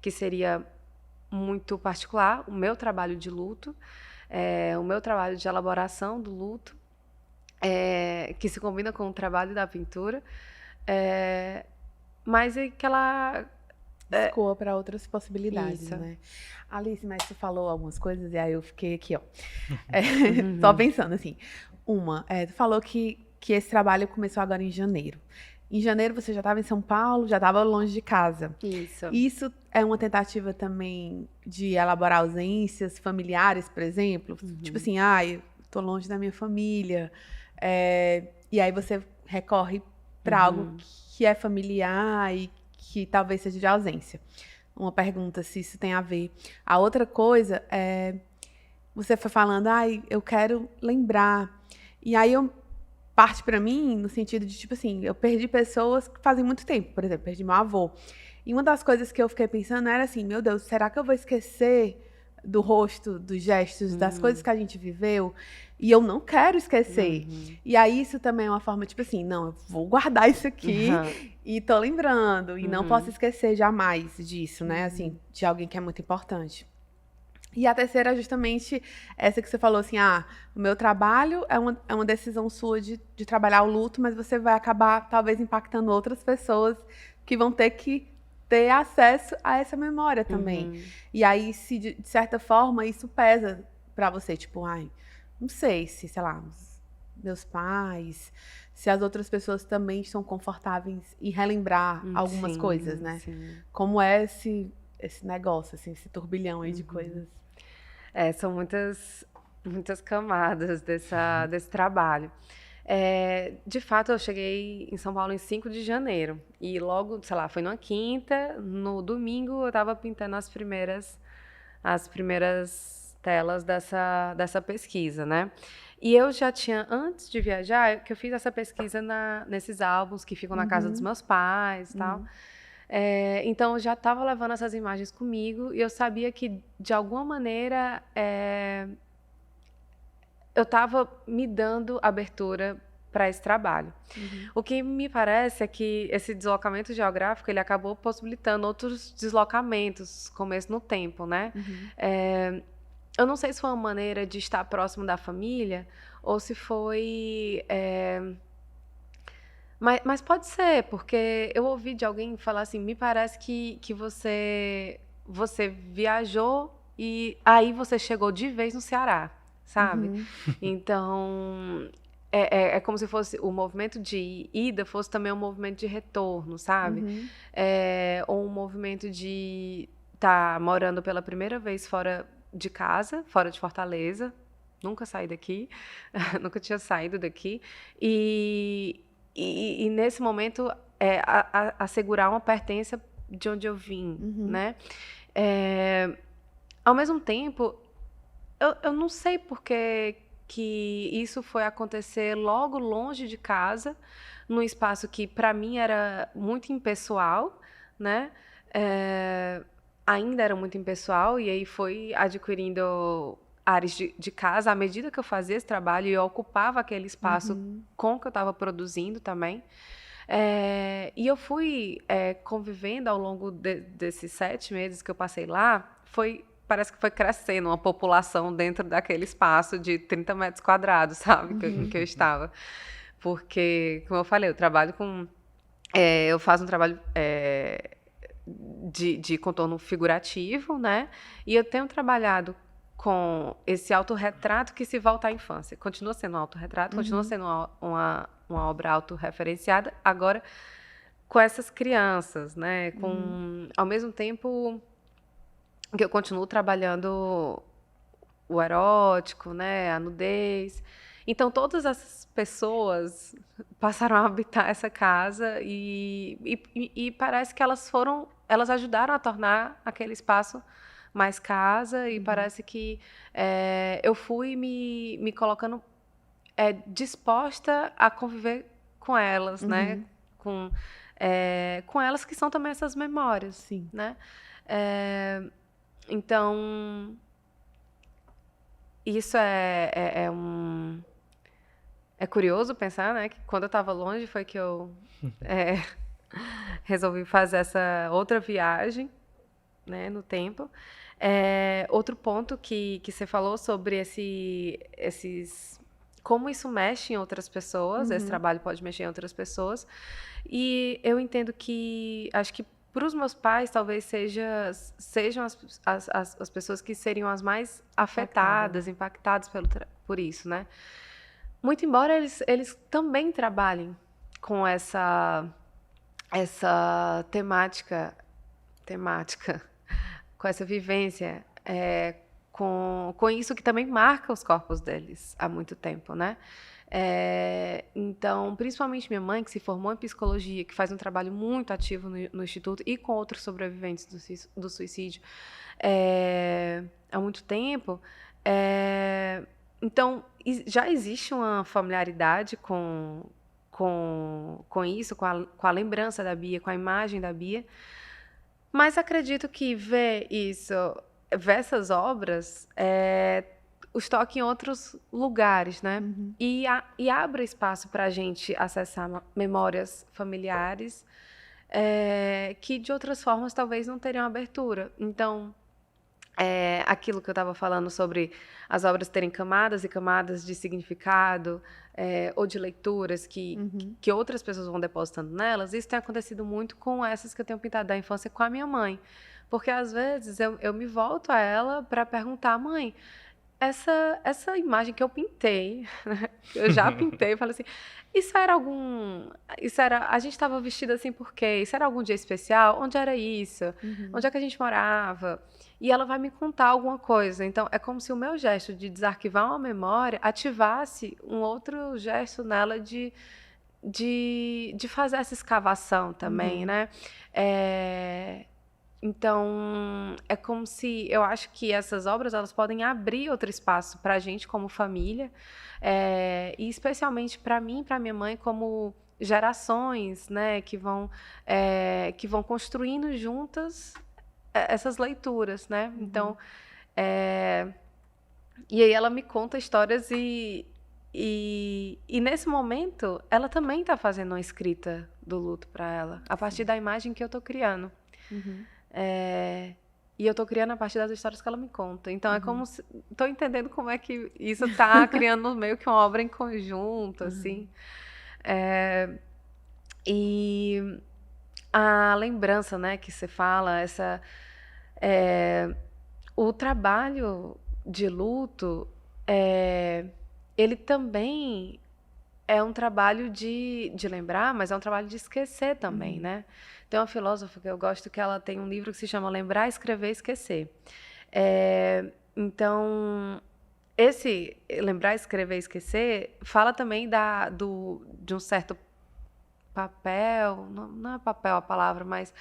que seria muito particular, o meu trabalho de luto, o meu trabalho de elaboração do luto, que se combina com o trabalho da pintura, mas é que ela
escoa para outras possibilidades, né? Alice, mas você falou algumas coisas e aí eu fiquei aqui, ó, só pensando assim. Tu falou que esse trabalho começou agora em janeiro. Em janeiro você já estava em São Paulo, já estava longe de casa. Isso é uma tentativa também de elaborar ausências familiares, por exemplo? Tipo assim, eu tô longe da minha família. E aí você recorre para algo que é familiar e que talvez seja de ausência. Uma pergunta se isso tem a ver. A outra coisa é, você foi falando, eu quero lembrar. E aí parte para mim no sentido de, tipo assim, eu perdi pessoas que fazem muito tempo. Por exemplo, perdi meu avô. E uma das coisas que eu fiquei pensando era assim, meu Deus, será que eu vou esquecer do rosto, dos gestos, das coisas que a gente viveu? E eu não quero esquecer. E aí isso também é uma forma, tipo assim, não, eu vou guardar isso aqui e tô lembrando. E não posso esquecer jamais disso, né? Assim, de alguém que é muito importante. E a terceira é justamente essa que você falou, assim, o meu trabalho é uma decisão sua de trabalhar o luto, mas você vai acabar, talvez, impactando outras pessoas que vão ter que ter acesso a essa memória também. E aí, se de certa forma, isso pesa pra você, tipo, não sei se, sei lá, meus pais, se as outras pessoas também estão confortáveis em relembrar algumas coisas, né? Sim. Como é esse negócio, assim, esse turbilhão aí de coisas.
São muitas camadas desse trabalho. De fato, eu cheguei em São Paulo em 5 de janeiro. E logo, sei lá, foi numa quinta, no domingo eu estava pintando as primeiras telas dessa pesquisa, né? E eu já tinha, antes de viajar, que eu fiz essa pesquisa nesses álbuns que ficam na casa dos meus pais e tal. Então, eu já estava levando essas imagens comigo e eu sabia que, de alguma maneira, eu estava me dando abertura para esse trabalho. O que me parece é que esse deslocamento geográfico ele acabou possibilitando outros deslocamentos, começo no tempo, né? Eu não sei se foi uma maneira de estar próximo da família ou se foi... Mas pode ser, porque eu ouvi de alguém falar assim, me parece que você viajou e aí você chegou de vez no Ceará, sabe? Então, é como se fosse o movimento de ida fosse também um movimento de retorno, sabe? Ou um movimento de estar morando pela primeira vez fora de casa, fora de Fortaleza. Nunca saí daqui, nunca tinha saído daqui. E nesse momento, assegurar uma pertença de onde eu vim, né? Ao mesmo tempo, eu não sei por que isso foi acontecer logo longe de casa, num espaço que, para mim, era muito impessoal, né? Ainda era muito impessoal, e aí foi adquirindo áreas de casa à medida que eu fazia esse trabalho, e eu ocupava aquele espaço com o que eu estava produzindo também. E eu fui convivendo ao longo desses 7 meses que eu passei lá, parece que foi crescendo uma população dentro daquele espaço de 30 metros quadrados, sabe, em que eu estava. Porque, como eu falei, eu trabalho com... eu faço um trabalho de contorno figurativo, né? E eu tenho trabalhado com esse autorretrato que se volta à infância. Continua sendo um autorretrato, continua sendo uma obra autorreferenciada, agora com essas crianças, né? Ao mesmo tempo que eu continuo trabalhando o erótico, né? A nudez. Então, todas essas pessoas passaram a habitar essa casa e parece que elas ajudaram a tornar aquele espaço mais casa, e parece que eu fui me colocando disposta a conviver com elas, né? Com elas que são também essas memórias.
Sim.
Né? Então, isso é curioso pensar, né? Que quando eu estava longe foi que eu resolvi fazer essa outra viagem, né, no tempo. Outro ponto que você falou sobre como isso mexe em outras pessoas, esse trabalho pode mexer em outras pessoas, e eu entendo que, acho que para os meus pais talvez sejam as pessoas que seriam as mais afetadas, impactadas por isso, né? Muito embora eles também trabalhem com essa temática, com essa vivência, com isso que também marca os corpos deles há muito tempo, né? Então, principalmente minha mãe, que se formou em psicologia, que faz um trabalho muito ativo no Instituto e com outros sobreviventes do suicídio há muito tempo. Então, já existe uma familiaridade com isso, com a lembrança da Bia, com a imagem da Bia. Mas acredito que ver essas obras, os toque em outros lugares, né? E abre espaço para a gente acessar memórias familiares que, de outras formas, talvez não teriam abertura. Então, aquilo que eu estava falando sobre as obras terem camadas e camadas de significado, ou de leituras que outras pessoas vão depositando nelas, isso tem acontecido muito com essas que eu tenho pintado da infância com a minha mãe. Porque, às vezes, eu me volto a ela para perguntar: mãe, essa imagem que eu pintei, eu já pintei, falei assim, a gente estava vestida assim por quê? Isso era algum dia especial? Onde era isso? Onde é que a gente morava? E ela vai me contar alguma coisa. Então, é como se o meu gesto de desarquivar uma memória ativasse um outro gesto nela de fazer essa escavação também, né? Então, é como se... Eu acho que essas obras elas podem abrir outro espaço para a gente como família, e especialmente para mim e para minha mãe como gerações, né, que vão construindo juntas essas leituras, né? Então, e aí ela me conta histórias e E nesse momento, ela também está fazendo uma escrita do luto para ela, a partir da imagem que eu estou criando. E eu estou criando a partir das histórias que ela me conta. Então, é como se... Estou entendendo como é que isso está criando meio que uma obra em conjunto, assim. E a lembrança, né, que você fala, o trabalho de luto, ele também é um trabalho de lembrar, mas é um trabalho de esquecer também, né? Tem uma filósofa que eu gosto, que ela tem um livro que se chama Lembrar, Escrever, Esquecer. Então, esse Lembrar, Escrever, Esquecer fala também de um certo papel, não é papel a palavra, mas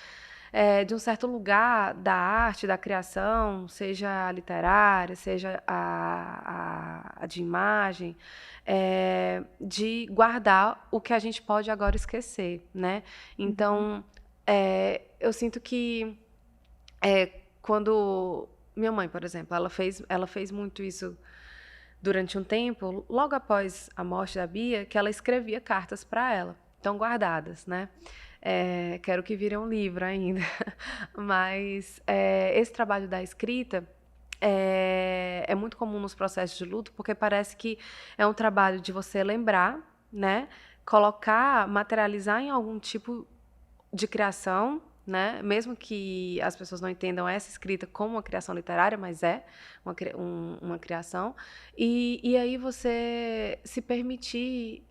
de um certo lugar da arte, da criação, seja a literária, seja a de imagem, de guardar o que a gente pode agora esquecer, né? Então, eu sinto que quando minha mãe, por exemplo, ela fez muito isso durante um tempo, logo após a morte da Bia, que ela escrevia cartas para ela, estão guardadas, né? Quero que vire um livro ainda. Mas esse trabalho da escrita é muito comum nos processos de luto, porque parece que é um trabalho de você lembrar, né? Colocar, materializar em algum tipo de criação, né? Mesmo que as pessoas não entendam essa escrita como uma criação literária, mas é uma criação. E aí você se permitir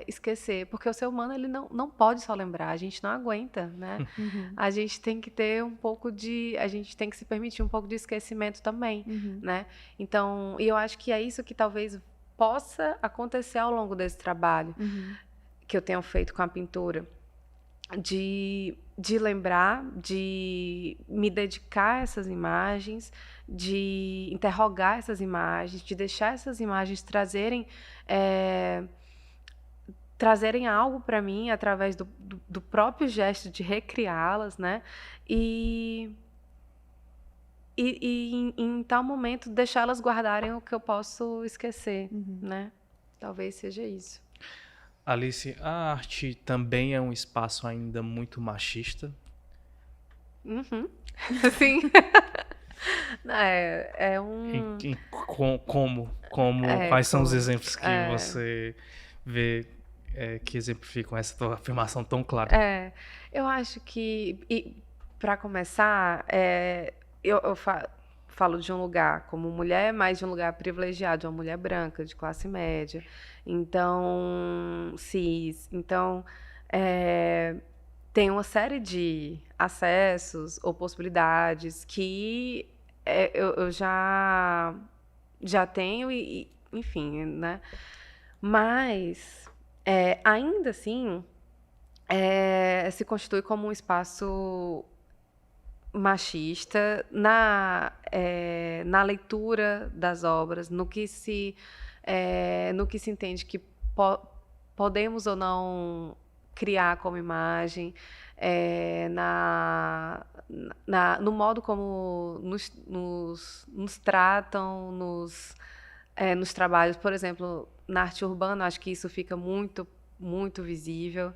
esquecer, porque o ser humano ele não pode só lembrar, a gente não aguenta, né? A gente tem que ter um pouco a gente tem que se permitir um pouco de esquecimento também, né? Então, e eu acho que é isso que talvez possa acontecer ao longo desse trabalho que eu tenho feito com a pintura, de lembrar, de me dedicar a essas imagens, de interrogar essas imagens, de deixar essas imagens trazerem algo para mim através do próprio gesto de recriá-las, né? E em tal momento deixá-las guardarem o que eu posso esquecer, né? Talvez seja isso.
Alice, a arte também é um espaço ainda muito machista?
Sim.
Quais são os exemplos que você vê que exemplificam essa tua afirmação tão clara?
Eu acho que, para começar, eu falo de um lugar como mulher, mas de um lugar privilegiado, de uma mulher branca, de classe média, então, cis. Então, tem uma série de acessos ou possibilidades que eu já tenho, enfim, né? Mas, ainda assim, se constitui como um espaço machista na leitura das obras, no que se entende que podemos ou não criar como imagem, no modo como nos tratam nos trabalhos. Por exemplo, na arte urbana, acho que isso fica muito, muito visível.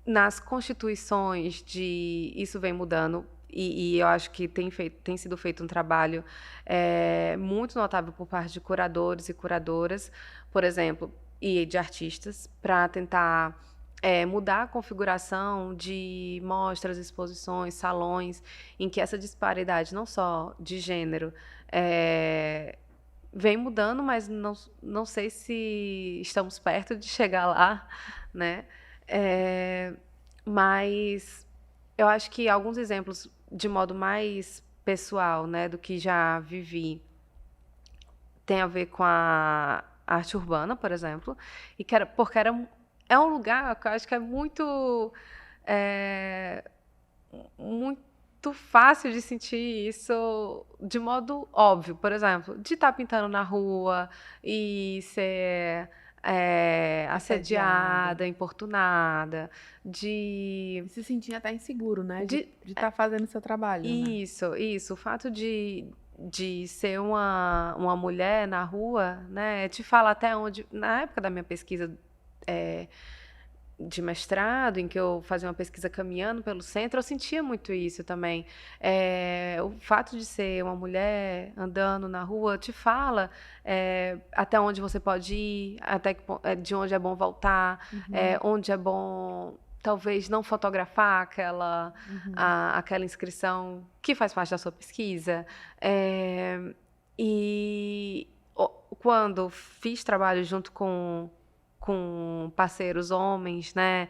Nas constituições isso vem mudando, e eu acho que tem sido feito um trabalho muito notável por parte de curadores e curadoras, por exemplo, e de artistas, para tentar mudar a configuração de mostras, exposições, salões, em que essa disparidade, não só de gênero, vem mudando, mas não sei se estamos perto de chegar lá, né? Mas eu acho que alguns exemplos de modo mais pessoal, né, do que já vivi, tem a ver com a arte urbana, por exemplo, porque é um lugar que eu acho que é muito fácil de sentir isso de modo óbvio. Por exemplo, de estar pintando na rua e ser assediada, importunada, de
se sentir até inseguro, né? De estar fazendo o seu trabalho.
Isso. O fato de de ser uma mulher na rua, né, te fala até onde... Na época da minha pesquisa de mestrado, em que eu fazia uma pesquisa caminhando pelo centro, eu sentia muito isso também. O fato de ser uma mulher andando na rua te fala até onde você pode ir, de onde é bom voltar, onde é bom talvez não fotografar aquela inscrição que faz parte da sua pesquisa. E quando fiz trabalho junto com parceiros homens, né?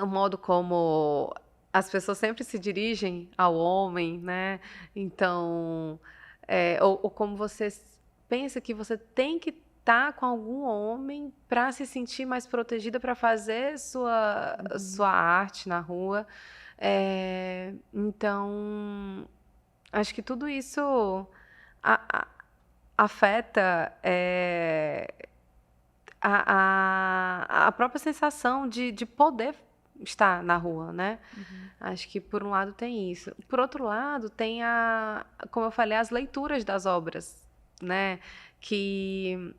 O modo como as pessoas sempre se dirigem ao homem, né? Então, ou como você pensa que você tem que estar com algum homem para se sentir mais protegida para fazer sua arte na rua. Então, acho que tudo isso afeta a própria sensação de poder estar na rua, né? Acho que por um lado tem isso. Por outro lado, tem como eu falei, as leituras das obras, né? Que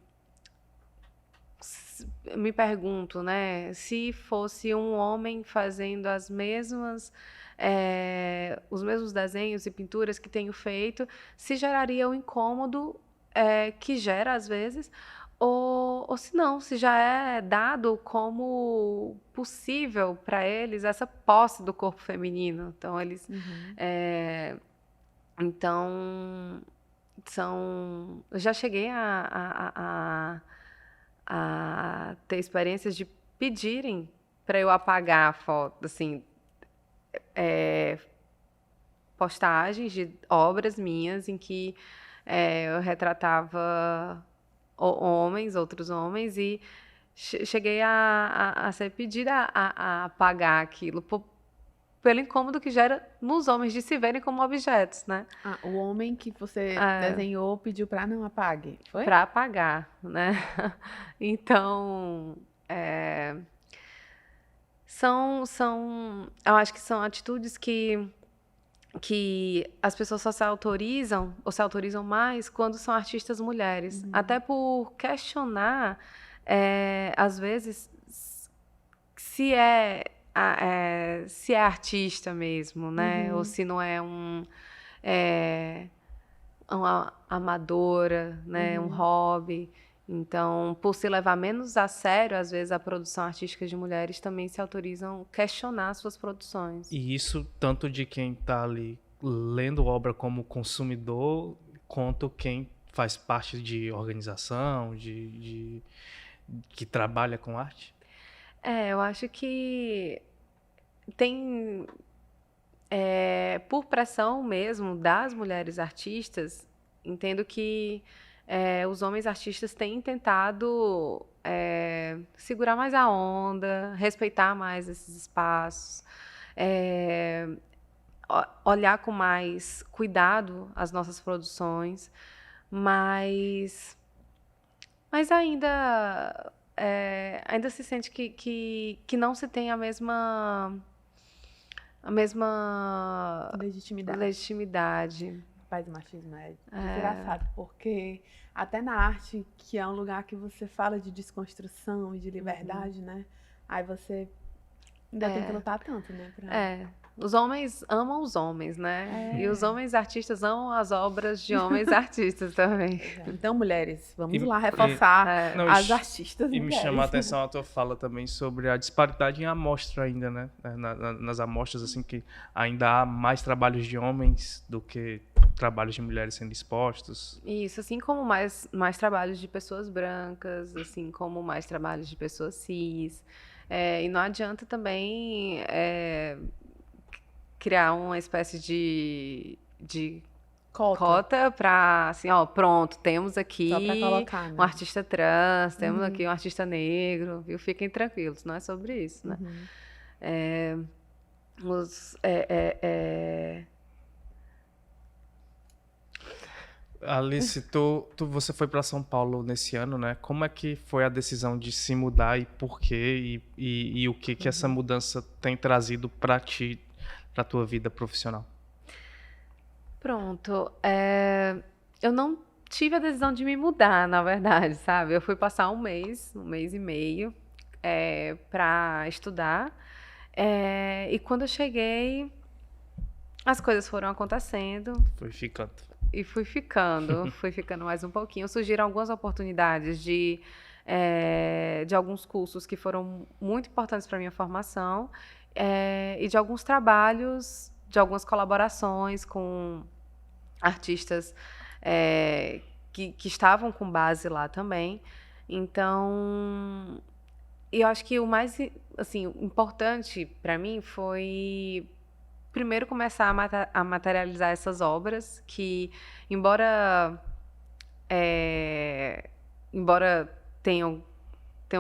me pergunto, né? Se fosse um homem fazendo os mesmos desenhos e pinturas que tenho feito, se geraria um incômodo que gera às vezes, ou se não, se já é dado como possível para eles essa posse do corpo feminino. Então, eles... Então, eu já cheguei a ter experiências de pedirem para eu apagar a foto, assim, postagens de obras minhas em que eu retratava outros homens, e cheguei a ser pedida a apagar aquilo, pelo incômodo que gera nos homens de se verem como objetos, né?
O homem que você desenhou pediu para não apague, foi?
Para apagar, né? Então, eu acho que são atitudes que as pessoas só se autorizam, ou se autorizam mais, quando são artistas mulheres. Até por questionar, às vezes, se é artista mesmo, né? Ou se não é uma amadora, né? Um hobby. Então, por se levar menos a sério, às vezes, a produção artística de mulheres também se autorizam a questionar suas produções.
E isso tanto de quem está ali lendo obra como consumidor, quanto quem faz parte de organização, que trabalha com arte?
Eu acho que tem, por pressão mesmo das mulheres artistas, entendo que os homens artistas têm tentado segurar mais a onda, respeitar mais esses espaços, olhar com mais cuidado as nossas produções, mas ainda se sente que não se tem a mesma legitimidade.
Rapaz, o machismo é engraçado, porque até na arte, que é um lugar que você fala de desconstrução e de liberdade, né? Aí você ainda tem que lutar tanto, né?
Os homens amam os homens, né? E os homens artistas amam as obras de homens artistas também.
Então, mulheres, vamos lá reforçar as artistas mulheres.
E me chamou a atenção a tua fala também sobre a disparidade em amostra ainda, né? Nas amostras, assim, que ainda há mais trabalhos de homens do que trabalhos de mulheres sendo expostos.
Isso, assim como mais trabalhos de pessoas brancas, assim como mais trabalhos de pessoas cis. E não adianta também criar uma espécie de cota para, assim, pronto, temos aqui um artista trans, temos aqui um artista negro, viu? Fiquem tranquilos, não é sobre isso, né?
Alice, você foi para São Paulo nesse ano, né? Como é que foi a decisão de se mudar e por quê? E o que essa mudança tem trazido para ti, para tua vida profissional?
Pronto. Eu não tive a decisão de me mudar, na verdade, sabe? Eu fui passar um mês e meio, para estudar. E quando eu cheguei, as coisas foram acontecendo
Foi ficando.
e fui ficando mais um pouquinho. Surgiram algumas oportunidades de alguns cursos que foram muito importantes para a minha formação, e de alguns trabalhos, de algumas colaborações com artistas que estavam com base lá também. Então, eu acho que o mais assim, importante para mim foi primeiro começar a materializar essas obras que, embora tenham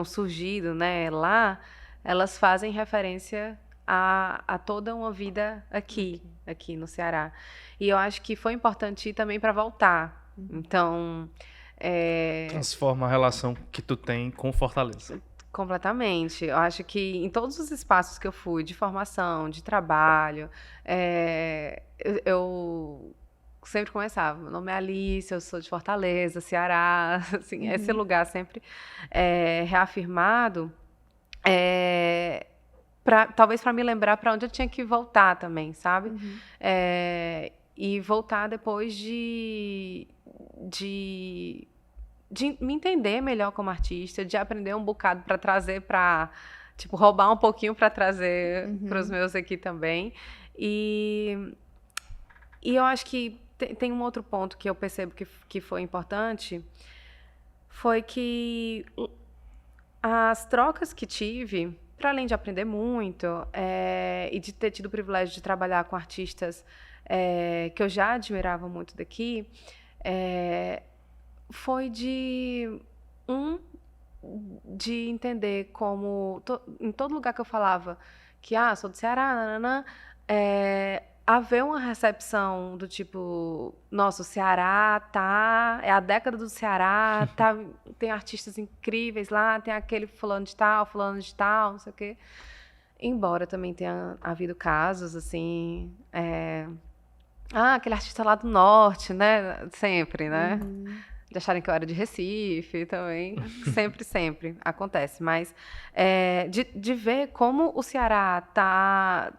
surgido, né, lá, elas fazem referência a toda uma vida aqui no Ceará. E eu acho que foi importante ir também para voltar. Então,
Transforma a relação que tu tem com Fortaleza.
completamente. Eu acho que em todos os espaços que eu fui, de formação, de trabalho, eu sempre começava. Meu nome é Alice, eu sou de Fortaleza, Ceará. Assim, esse lugar sempre reafirmado, talvez para me lembrar para onde eu tinha que voltar também, sabe? E voltar depois de me entender melhor como artista, de aprender um bocado para trazer para, tipo, roubar um pouquinho para trazer para os meus aqui também. E eu acho que tem um outro ponto que eu percebo que foi importante, foi que as trocas que tive, para além de aprender muito, e de ter tido o privilégio de trabalhar com artistas que eu já admirava muito daqui, foi de entender como, em todo lugar que eu falava que sou do Ceará, nananã, haver uma recepção do tipo, nossa, o Ceará é a década do Ceará, tem artistas incríveis lá, tem aquele fulano de tal, não sei o quê. Embora também tenha havido casos, assim, aquele artista lá do norte, né, sempre, né, de acharem que eu era de Recife também, sempre acontece, mas de ver como o Ceará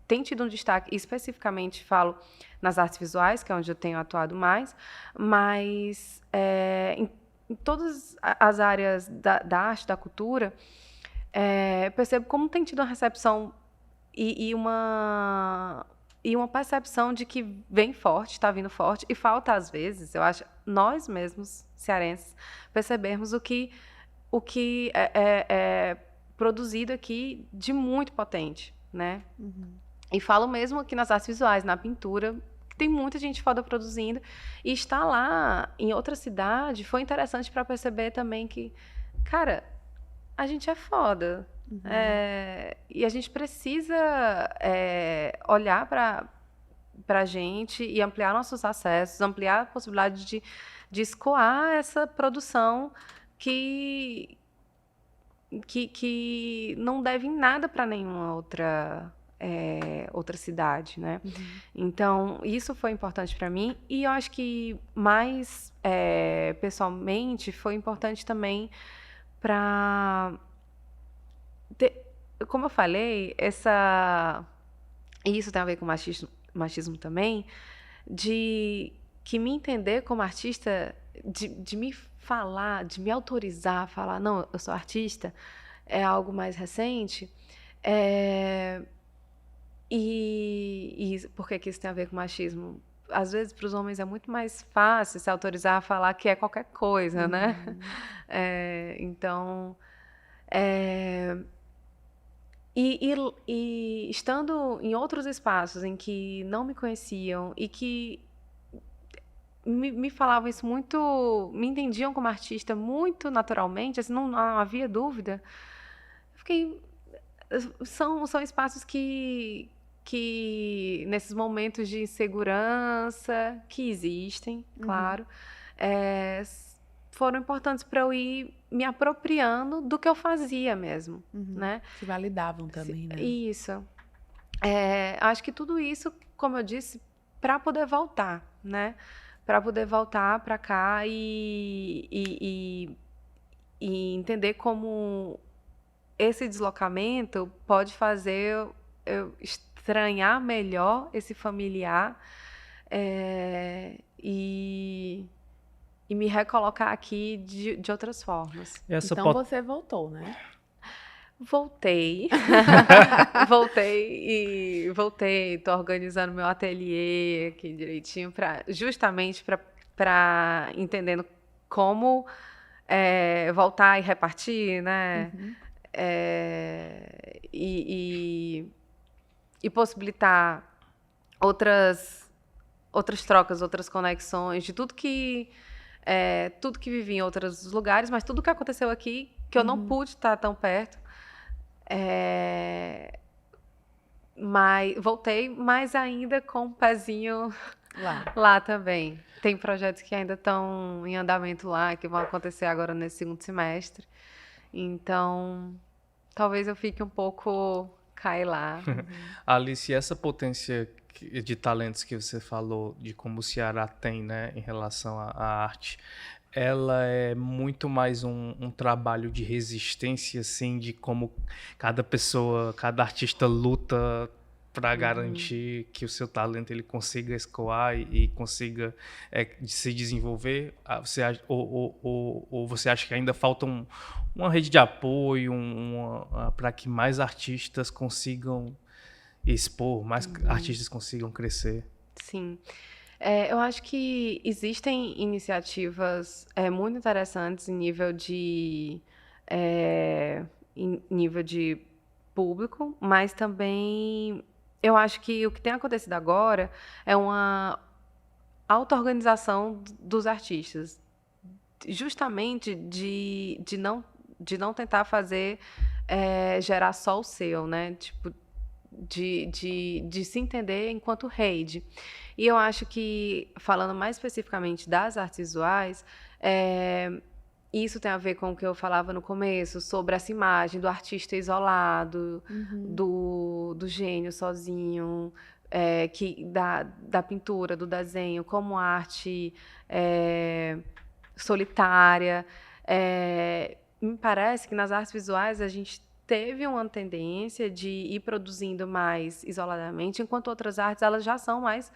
tem tido um destaque, especificamente falo nas artes visuais, que é onde eu tenho atuado mais, mas em todas as áreas da arte, da cultura, percebo como tem tido uma recepção e uma percepção de que vem forte, está vindo forte, e falta, às vezes, eu acho, nós mesmos, cearenses, percebermos o que é produzido aqui de muito potente, né? E falo mesmo aqui nas artes visuais, na pintura, que tem muita gente foda produzindo, e estar lá em outra cidade foi interessante para perceber também que, cara, a gente é foda. E a gente precisa olhar para a gente e ampliar nossos acessos, ampliar a possibilidade de escoar essa produção que não deve em nada para nenhuma outra cidade, né? Então, isso foi importante para mim, e eu acho que mais pessoalmente foi importante também para como eu falei, isso tem a ver com machismo também, que me entender como artista, de me falar, de me autorizar a falar, não, eu sou artista, é algo mais recente. E por que isso tem a ver com machismo? Às vezes, para os homens, é muito mais fácil se autorizar a falar que é qualquer coisa, né? Então, e estando em outros espaços em que não me conheciam e que me falavam isso muito, me entendiam como artista muito naturalmente, assim, não havia dúvida, eu fiquei... São espaços que nesses momentos de insegurança, que existem, claro, foram importantes para eu ir me apropriando do que eu fazia mesmo, né?
Se validavam também, né?
Isso. Acho que tudo isso, como eu disse, para poder voltar, né? Para poder voltar para cá e entender como esse deslocamento pode fazer eu estranhar melhor esse familiar e me recolocar aqui de outras formas.
Então você voltou, né?
Voltei. Voltei, tô organizando meu ateliê aqui direitinho, justamente para entendendo como voltar e repartir, né?
Uhum.
E possibilitar outras trocas, outras conexões, de tudo que vivi em outros lugares, mas tudo que aconteceu aqui, que eu não pude estar tão perto. Mas voltei, mas ainda com um pezinho lá também. Tem projetos que ainda estão em andamento lá, que vão acontecer agora nesse segundo semestre. Então, talvez eu fique um pouco cair lá.
Alice, essa potência de talentos que você falou, de como o Ceará tem, né, em relação à arte, ela é muito mais um trabalho de resistência, assim, de como cada pessoa, cada artista luta para garantir que o seu talento ele consiga escoar e consiga se desenvolver. Ou você acha que ainda falta uma rede de apoio para que mais artistas consigam expor, mais artistas consigam crescer?
Sim. Eu acho que existem iniciativas muito interessantes em nível de público, mas também eu acho que o que tem acontecido agora é uma auto-organização dos artistas, justamente de não tentar fazer gerar só o seu, né? Tipo, de se entender enquanto rede. E eu acho que, falando mais especificamente das artes visuais, isso tem a ver com o que eu falava no começo, sobre essa imagem do artista isolado, do gênio sozinho, da pintura, do desenho, como arte solitária. Me parece que nas artes visuais a gente teve uma tendência de ir produzindo mais isoladamente, enquanto outras artes elas já são mais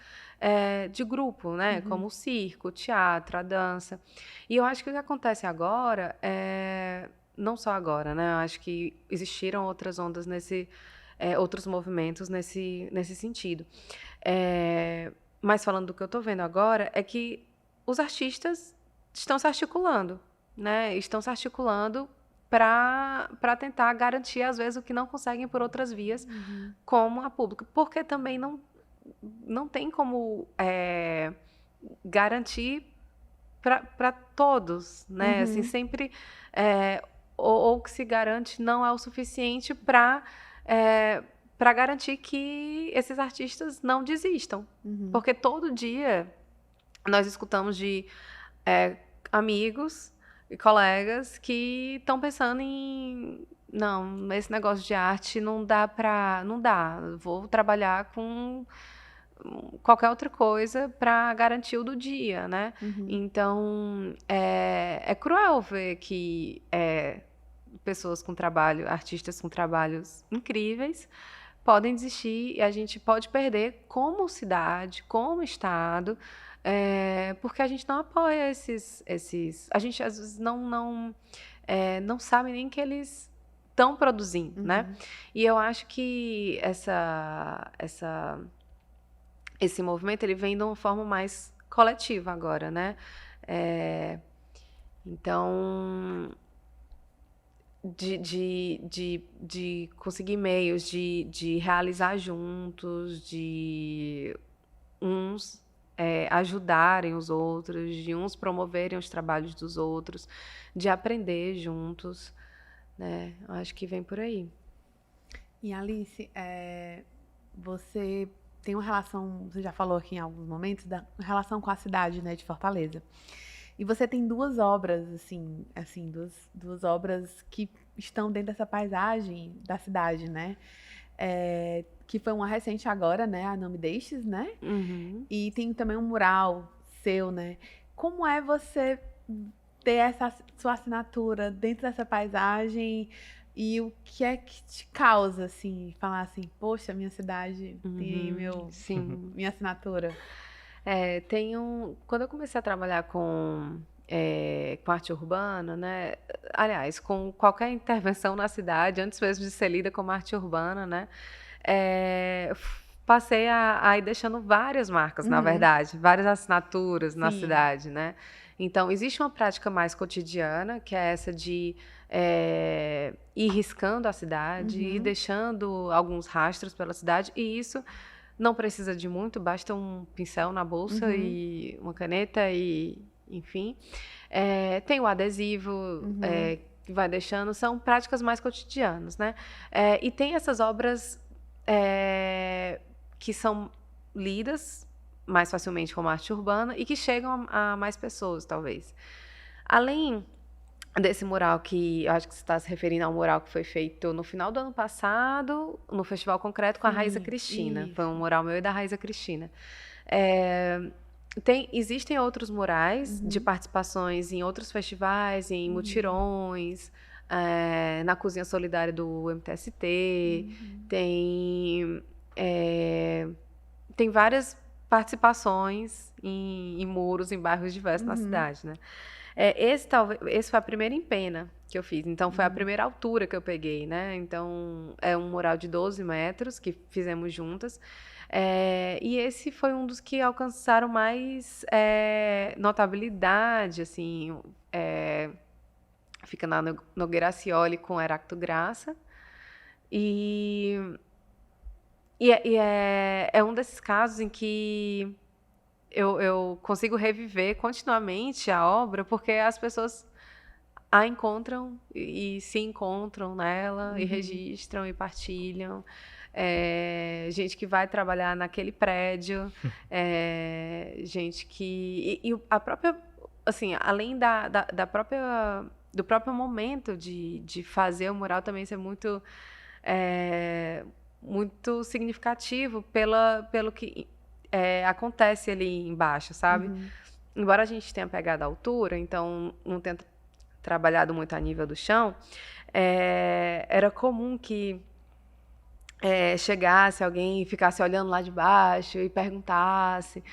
de grupo, né? Como o circo, o teatro, a dança. E eu acho que o que acontece agora, não só agora, né? Eu acho que existiram outras ondas outros movimentos nesse sentido. Mas falando do que eu estou vendo agora, é que os artistas estão se articulando, né? Estão se articulando para tentar garantir, às vezes, o que não conseguem por outras vias, como a pública. Porque também não tem como garantir para todos, né? Assim, sempre ou que se garante não é o suficiente para garantir que esses artistas não desistam. Porque todo dia nós escutamos de amigos e colegas que estão pensando em não, esse negócio de arte não dá, vou trabalhar com qualquer outra coisa para garantir o do dia, né? Então, é cruel ver que pessoas com trabalho, artistas com trabalhos incríveis, podem desistir e a gente pode perder como cidade, como estado, porque a gente não apoia esses a gente às vezes não sabe nem que eles estão produzindo, né? E eu acho que esse movimento ele vem de uma forma mais coletiva agora, né? Então, de conseguir meios, de realizar juntos, de uns ajudarem os outros, de uns promoverem os trabalhos dos outros, de aprender juntos, né? Eu acho que vem por aí.
E Alice, você tem uma relação, você já falou aqui em alguns momentos, da relação com a cidade, né, de Fortaleza. E você tem duas obras, assim duas obras que estão dentro dessa paisagem da cidade, né? que foi uma recente agora, né? A Não Me Deixes, né?
Uhum.
E tem também um mural seu, né? Como é você ter essa sua assinatura dentro dessa paisagem e o que é que te causa, assim, falar assim, poxa, minha cidade tem
Sim.
minha assinatura?
Quando eu comecei a trabalhar com arte urbana, né? Aliás, com qualquer intervenção na cidade, antes mesmo de ser lida como arte urbana, né? Passei a ir deixando várias marcas, na verdade, várias assinaturas na
Sim.
cidade, né? Então, existe uma prática mais cotidiana, que é essa de ir riscando a cidade, ir deixando alguns rastros pela cidade, e isso não precisa de muito, basta um pincel na bolsa e uma caneta e, enfim. Tem o adesivo, que vai deixando, são práticas mais cotidianas, né? E tem essas obras que são lidas mais facilmente como arte urbana e que chegam a mais pessoas, talvez. Além desse mural que eu acho que você está se referindo ao mural que foi feito no final do ano passado, no Festival Concreto, com a Raíza Cristina.
Isso.
Foi um mural meu e da Raíza Cristina. Existem outros murais de participações em outros festivais, em mutirões, na Cozinha Solidária do MTST, tem várias participações em muros, em bairros diversos na cidade, né? Esse foi a primeira em pena que eu fiz. Então, foi a primeira altura que eu peguei, né? Então, é um mural de 12 metros que fizemos juntas. E esse foi um dos que alcançaram mais notabilidade, assim. Fica na Nogueira Scioli com Heracto Graça. E é um desses casos em que eu consigo reviver continuamente a obra, porque as pessoas a encontram e se encontram nela, e registram e partilham. Gente que vai trabalhar naquele prédio, gente que... E a própria... Assim, além do próprio momento de fazer o mural também ser muito significativo pelo que acontece ali embaixo, sabe? Embora a gente tenha pegado a altura, então não tenha trabalhado muito a nível do chão, era comum que chegasse alguém e ficasse olhando lá de baixo e perguntasse,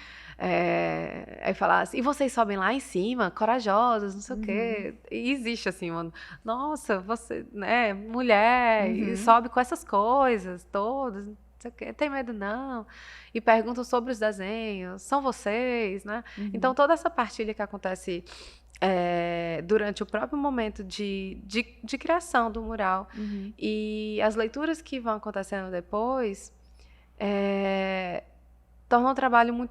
aí falasse, e vocês sobem lá em cima, corajosas, não sei o quê. E existe assim, nossa, você, né, mulher, e sobe com essas coisas todas, não sei o quê, tem medo não? E perguntam sobre os desenhos, são vocês, né? Então, toda essa partilha que acontece durante o próprio momento de criação do mural e as leituras que vão acontecendo depois tornam o trabalho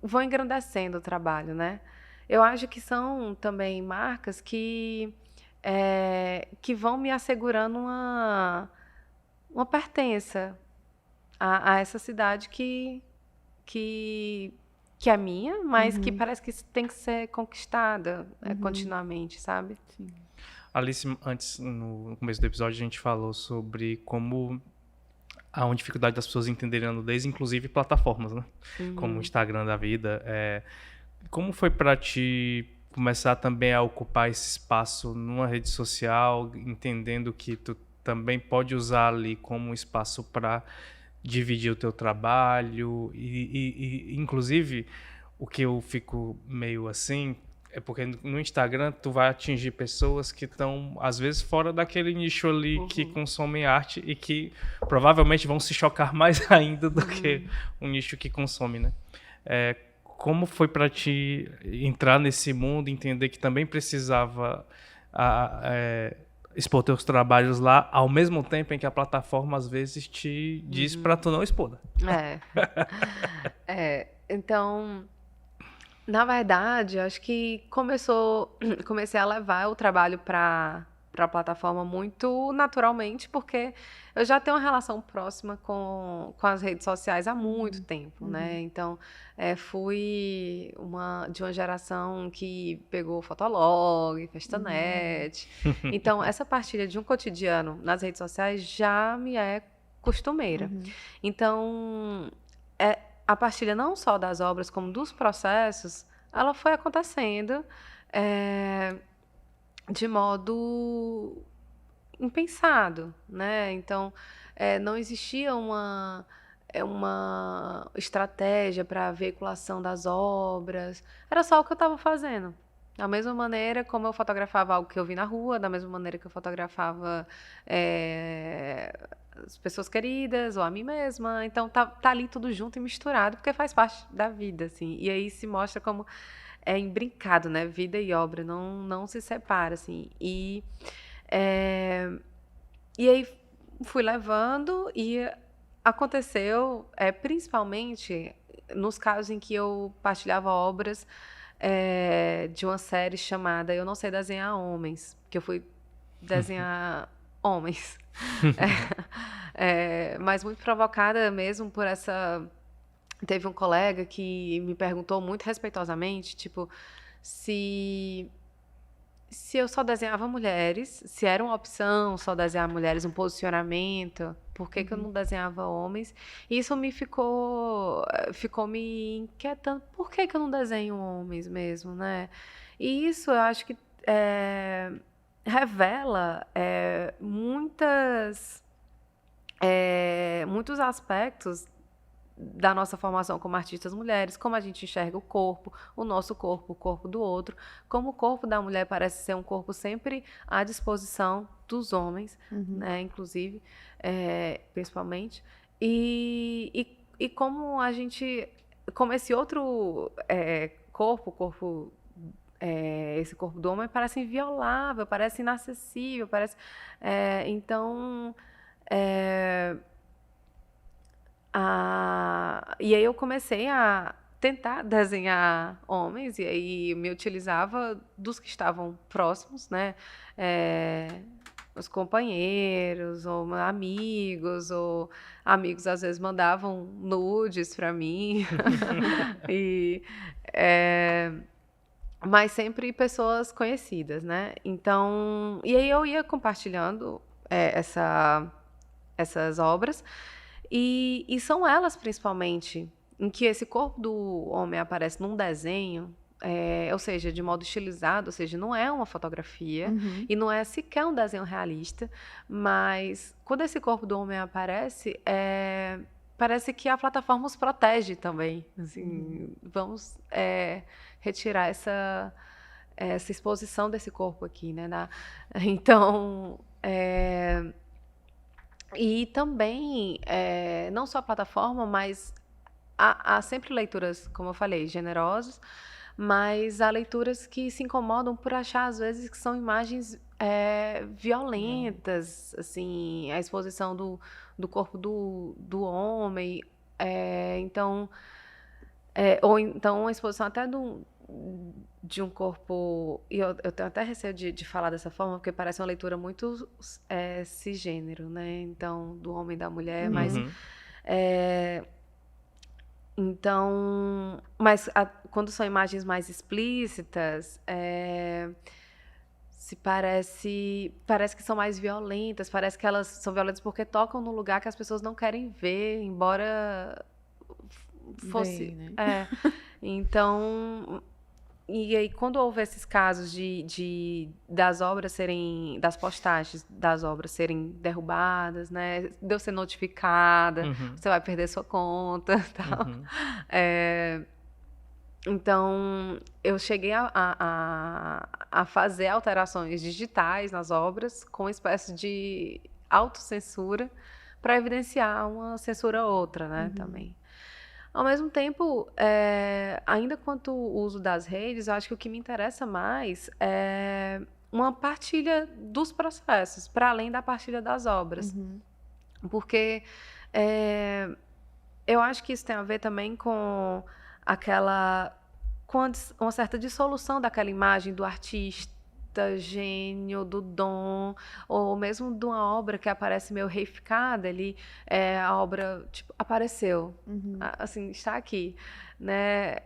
vão engrandecendo o trabalho, né? Eu acho que são também marcas que vão me assegurando uma pertença a essa cidade que é minha, mas que parece que tem que ser conquistada continuamente, sabe?
Sim.
Alice, antes, no começo do episódio, a gente falou sobre como há uma dificuldade das pessoas entenderem a nudez, inclusive plataformas, né? Como o Instagram da vida. Como foi para ti começar também a ocupar esse espaço numa rede social, entendendo que tu também pode usar ali como um espaço para dividir o teu trabalho e inclusive, o que eu fico meio assim é porque no Instagram tu vai atingir pessoas que estão, às vezes, fora daquele nicho ali que consomem arte e que provavelmente vão se chocar mais ainda do que um nicho que consome, né? Como foi para ti entrar nesse mundo, entender que também precisava expor teus trabalhos lá, ao mesmo tempo em que a plataforma às vezes te diz para tu não expor?
Então, na verdade, acho que comecei a levar o trabalho para a plataforma muito naturalmente, porque eu já tenho uma relação próxima com as redes sociais há muito tempo, né? Então, fui de uma geração que pegou Fotolog, Festanet. Então, essa partilha de um cotidiano nas redes sociais já me é costumeira. Então, a partilha não só das obras, como dos processos, ela foi acontecendo de modo impensado, né? Então, não existia uma estratégia para a veiculação das obras, era só o que eu estava fazendo. Da mesma maneira como eu fotografava algo que eu vi na rua, da mesma maneira que eu fotografava as pessoas queridas ou a mim mesma. Então, tá ali tudo junto e misturado, porque faz parte da vida, assim. E aí se mostra como é imbrincado, né? Vida e obra, não se separa, assim. E aí fui levando e aconteceu, principalmente nos casos em que eu partilhava obras de uma série chamada Eu Não Sei Desenhar Homens, que eu fui desenhar homens. Mas muito provocada mesmo por essa... Teve um colega que me perguntou muito respeitosamente, tipo, se eu só desenhava mulheres, se era uma opção só desenhar mulheres, um posicionamento, por que eu não desenhava homens? E isso ficou me inquietando, por que eu não desenho homens mesmo, né? E isso eu acho que revela muitos aspectos da nossa formação como artistas mulheres, como a gente enxerga o corpo, o nosso corpo, o corpo do outro, como o corpo da mulher parece ser um corpo sempre à disposição dos homens, né, inclusive, principalmente, e como a gente, como esse outro corpo, esse corpo do homem parece inviolável, parece inacessível, parece, então... E aí eu comecei a tentar desenhar homens, e aí me utilizava dos que estavam próximos, né? Os companheiros, ou amigos às vezes mandavam nudes para mim. Mas sempre pessoas conhecidas, né? Então, e aí eu ia compartilhando essas obras, e são elas, principalmente, em que esse corpo do homem aparece num desenho, ou seja, de modo estilizado, ou seja, não é uma fotografia, e não é sequer um desenho realista, mas quando esse corpo do homem aparece, parece que a plataforma os protege também. Assim, vamos retirar essa exposição desse corpo aqui, né? Então... E também, não só a plataforma, mas há sempre leituras, como eu falei, generosas, mas há leituras que se incomodam por achar, às vezes, que são imagens violentas, assim, a exposição do corpo do homem, então, ou então a exposição até de um corpo... E eu tenho até receio de falar dessa forma, porque parece uma leitura muito cisgênero, né? Então, do homem e da mulher, mas... Então... Mas quando são imagens mais explícitas, parece que são mais violentas, parece que elas são violentas porque tocam num lugar que as pessoas não querem ver, embora fosse...
Bem, né?
Então... E aí, quando houve esses casos das postagens das obras serem derrubadas, né? De eu ser notificada, você vai perder sua conta, tal. Então, eu cheguei a fazer alterações digitais nas obras com uma espécie de autocensura para evidenciar uma censura outra, né? Também. Ao mesmo tempo, ainda quanto o uso das redes, eu acho que o que me interessa mais é uma partilha dos processos, para além da partilha das obras. Porque eu acho que isso tem a ver também com uma certa dissolução daquela imagem do artista, gênio, do dom, ou mesmo de uma obra que aparece meio reificada ali, a obra tipo, apareceu, assim, está aqui, né?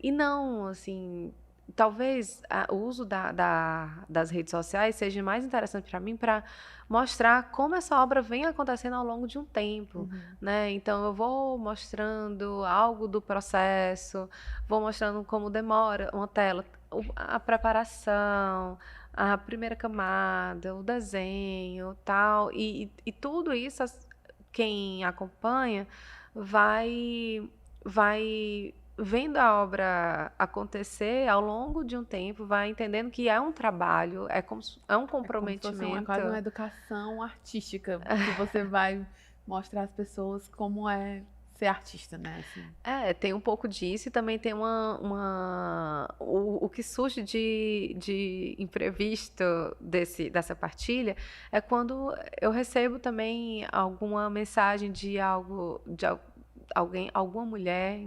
E não, assim, talvez o uso das redes sociais seja mais interessante para mim para mostrar como essa obra vem acontecendo ao longo de um tempo, né? Então, eu vou mostrando algo do processo, vou mostrando como demora uma tela, a preparação, a primeira camada, o desenho, tal, e tudo isso, quem acompanha vai vendo a obra acontecer ao longo de um tempo, vai entendendo que é um trabalho, é um comprometimento.
Como se fosse quase uma educação artística, que você vai mostrar às pessoas como é ser artista, né? Assim.
Tem um pouco disso e também tem o que surge de imprevisto dessa partilha é quando eu recebo também alguma mensagem de alguém, alguma mulher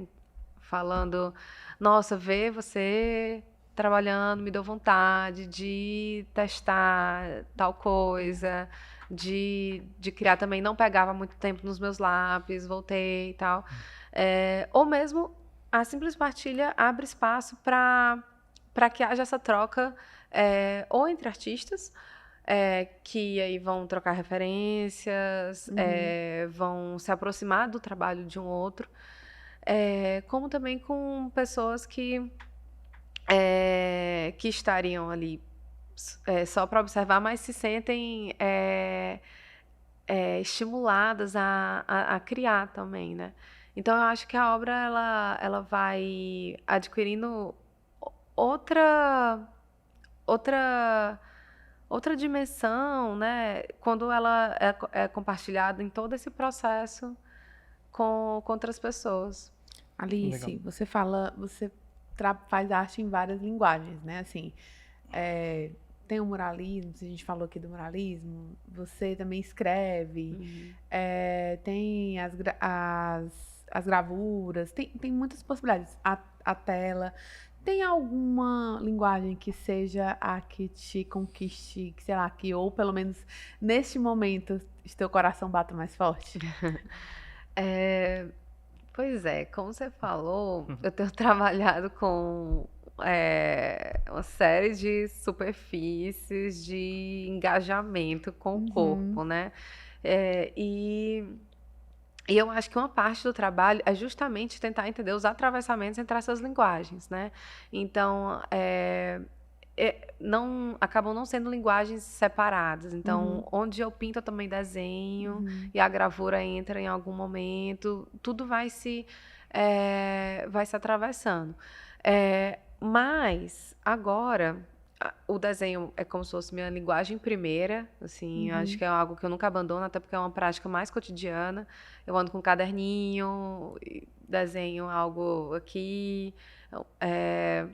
falando, nossa, ver você trabalhando me deu vontade de testar tal coisa, de criar também, não pegava muito tempo nos meus lápis, voltei e tal. Ou mesmo a simples partilha abre espaço para que haja essa troca ou entre artistas, que aí vão trocar referências, vão se aproximar do trabalho de um outro, como também com pessoas que estariam ali só para observar, mas se sentem estimuladas a criar também, né? Então, eu acho que a obra ela vai adquirindo outra dimensão, né? Quando ela é compartilhada em todo esse processo com outras pessoas.
Alice,
Legal.
você faz arte em várias linguagens, né? Assim, tem o muralismo, a gente falou aqui do muralismo, você também escreve, tem as gravuras, tem muitas possibilidades. A tela. Tem alguma linguagem que seja a que te conquiste, que sei lá, ou pelo menos neste momento teu coração bata mais forte?
Pois é, como você falou, eu tenho trabalhado com uma série de superfícies de engajamento com o corpo, né? E eu acho que uma parte do trabalho é justamente tentar entender os atravessamentos entre essas linguagens, né? Então, acabam não sendo linguagens separadas. Então, onde eu pinto, eu também desenho, e a gravura entra em algum momento. Tudo vai se atravessando. Mas, agora, o desenho é como se fosse minha linguagem primeira. Assim, acho que é algo que eu nunca abandono, até porque é uma prática mais cotidiana. Eu ando com um caderninho, desenho algo aqui, é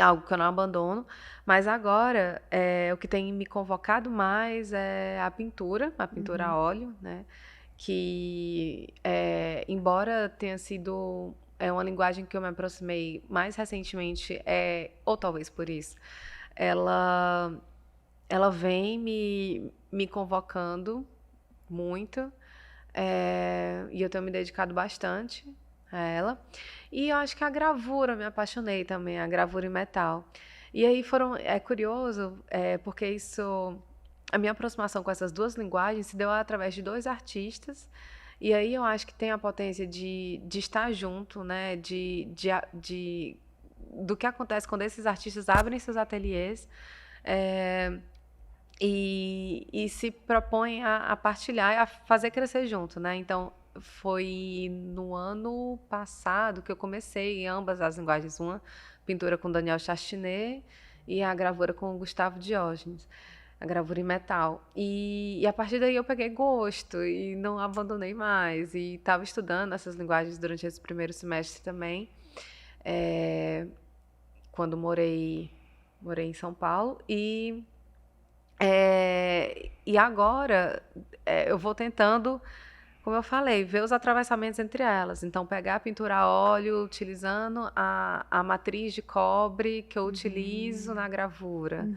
algo que eu não abandono. Mas agora, o que tem me convocado mais é a pintura a óleo, né? Que, embora tenha sido uma linguagem que eu me aproximei mais recentemente, ou talvez por isso, ela vem me convocando muito, e eu tenho me dedicado bastante a ela. E eu acho que a gravura, me apaixonei também, a gravura em metal. E aí é curioso, porque a minha aproximação com essas duas linguagens se deu através de dois artistas. E aí eu acho que tem a potência de estar junto, né? Do que acontece quando esses artistas abrem seus ateliês e se propõem a partilhar e a fazer crescer junto, né? Então, foi no ano passado que eu comecei ambas as linguagens, uma pintura com Daniel Chastinet e a gravura com Gustavo Diógenes, a gravura em metal. E a partir daí eu peguei gosto e não abandonei mais. E estava estudando essas linguagens durante esse primeiro semestre também, quando morei em São Paulo. E agora eu vou tentando, como eu falei, ver os atravessamentos entre elas. Então, pegar a pintura a óleo utilizando a matriz de cobre que eu utilizo na gravura.